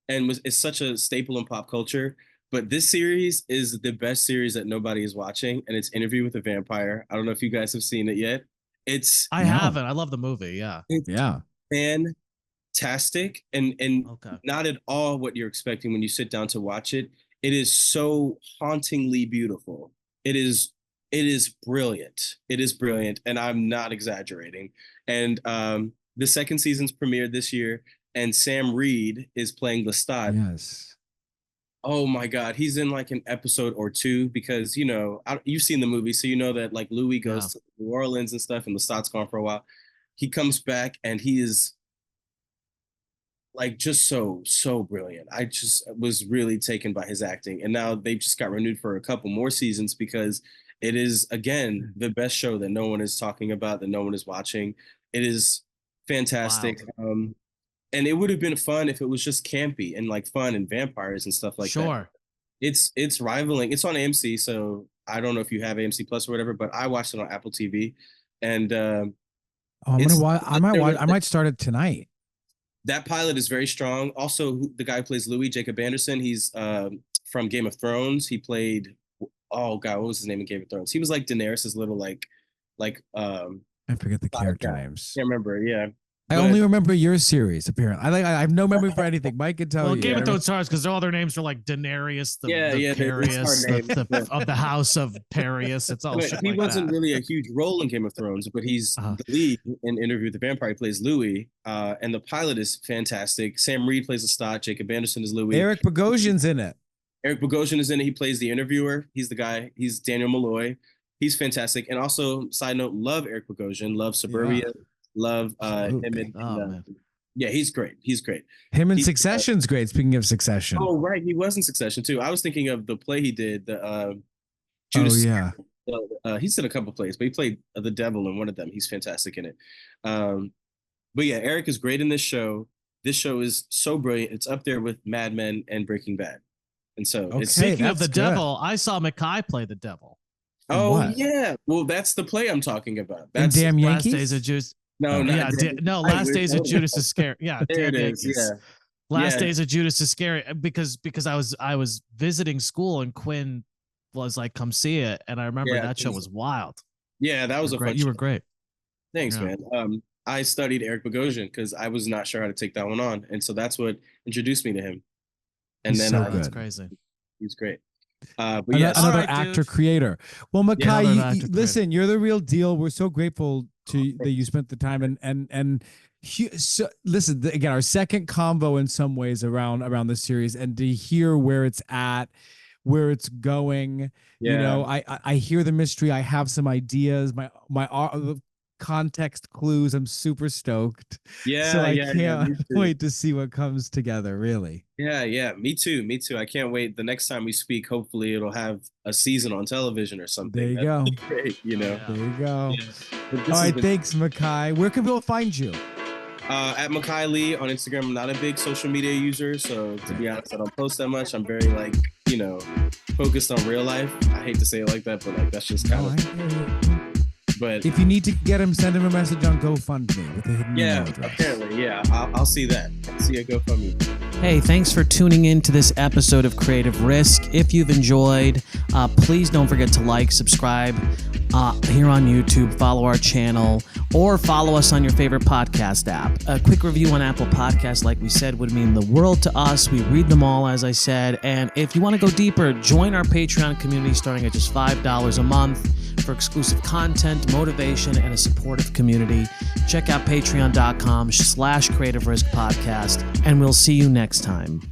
and is such a staple in pop culture. But this series is the best series that nobody is watching, and it's Interview with a Vampire. I don't know if you guys have seen it yet. I haven't. I love the movie. Yeah. It's fantastic, and not at all what you're expecting when you sit down to watch it. It is so hauntingly beautiful. It is brilliant. It is brilliant, and I'm not exaggerating. And the second season's premiered this year, and Sam Reed is playing Lestat. Yes. Oh my God, he's in like an episode or two because, you know, you've seen the movie, so you know that like Louis goes to New Orleans and stuff, and Lestat's gone for a while. He comes back and he is like just so brilliant. I just was really taken by his acting, and now they've just got renewed for a couple more seasons because it is again the best show that no one is talking about, that no one is watching. It is fantastic. Wow. And it would have been fun if it was just campy and like fun and vampires and stuff like that. It's rivaling. It's on AMC, so I don't know if you have AMC Plus or whatever, but I watched it on Apple TV, and I might start it tonight. That pilot is very strong. Also, the guy who plays Louis, Jacob Anderson, he's from Game of Thrones. He played, oh God, what was his name in Game of Thrones? He was like Daenerys' little like I forget the character names. Can't remember. Yeah. I only remember your series, apparently. I have no memory for anything. Mike can tell you. Well, Game of Thrones stars because all their names are like Daenerys, the Parius, of the House of Parius. It's all shit he like wasn't that. really a huge role in Game of Thrones, but he's the lead in Interview with the Vampire. He plays Louis, and the pilot is fantastic. Sam Reed plays Lestat. Jacob Anderson is Louis. Eric Bogosian's in it. Eric Bogosian is in it. He plays the interviewer. He's the guy. He's Daniel Malloy. He's fantastic. And also, side note, love Eric Bogosian. Love Suburbia. Yeah. Love him. Yeah, he's great. He's great. Him in Succession's great. Speaking of Succession. Oh, right. He was in Succession, too. I was thinking of the play he did. The Judas. Oh, yeah. He's in a couple plays, but he played the devil in one of them. He's fantastic in it. But yeah, Eric is great in this show. This show is so brilliant. It's up there with Mad Men and Breaking Bad. And so, speaking of the devil, I saw Mekhai play the devil. Oh, yeah. Well, that's the play I'm talking about. That's Damn Yankees. Last Days of Judas. No, Last Days of Judas is scary. Yeah, there it Yankees. is. Yeah. Last Days of Judas is scary because I was visiting school and Quinn was like, "Come see it," and I remember that show was wild. Yeah, that was fun. You were great. Thanks, man. I studied Eric Bogosian because I was not sure how to take that one on, and so that's what introduced me to him. And He's then so that's crazy. He's great. But another actor creator. Well, Mekhai, listen, you're the real deal. We're so grateful that you spent the time and so, listen again. Our second convo in some ways around the series, and to hear where it's at, where it's going. Yeah. You know, I hear the mystery. I have some ideas. My context clues. I'm super stoked. Yeah, So I yeah, can't me too. wait to see what comes together, really. Yeah, me too. Me too. I can't wait. The next time we speak, hopefully it'll have a season on television or something. There you go. Great, you know. There you go. Yeah. But All this has right, been- thanks, Mekhai. Where can people find you? At Mekhai Lee on Instagram. I'm not a big social media user, so to be honest, I don't post that much. I'm very focused on real life. I hate to say it like that, but like that's just kind No, of. I hear you. But If you need to get him, send him a message on GoFundMe with a hidden yeah, email address. apparently, yeah, I'll see that. I'll see a GoFundMe. Hey, thanks for tuning in to this episode of Creative Risk. If you've enjoyed, please don't forget to like, subscribe here on YouTube, follow our channel, or follow us on your favorite podcast app. A quick review on Apple Podcasts, like we said, would mean the world to us. We read them all, as I said. And if you want to go deeper, join our Patreon community starting at just $5 a month for exclusive content, motivation, and a supportive community. Check out patreon.com/Creative Risk Podcast, and we'll see you next time.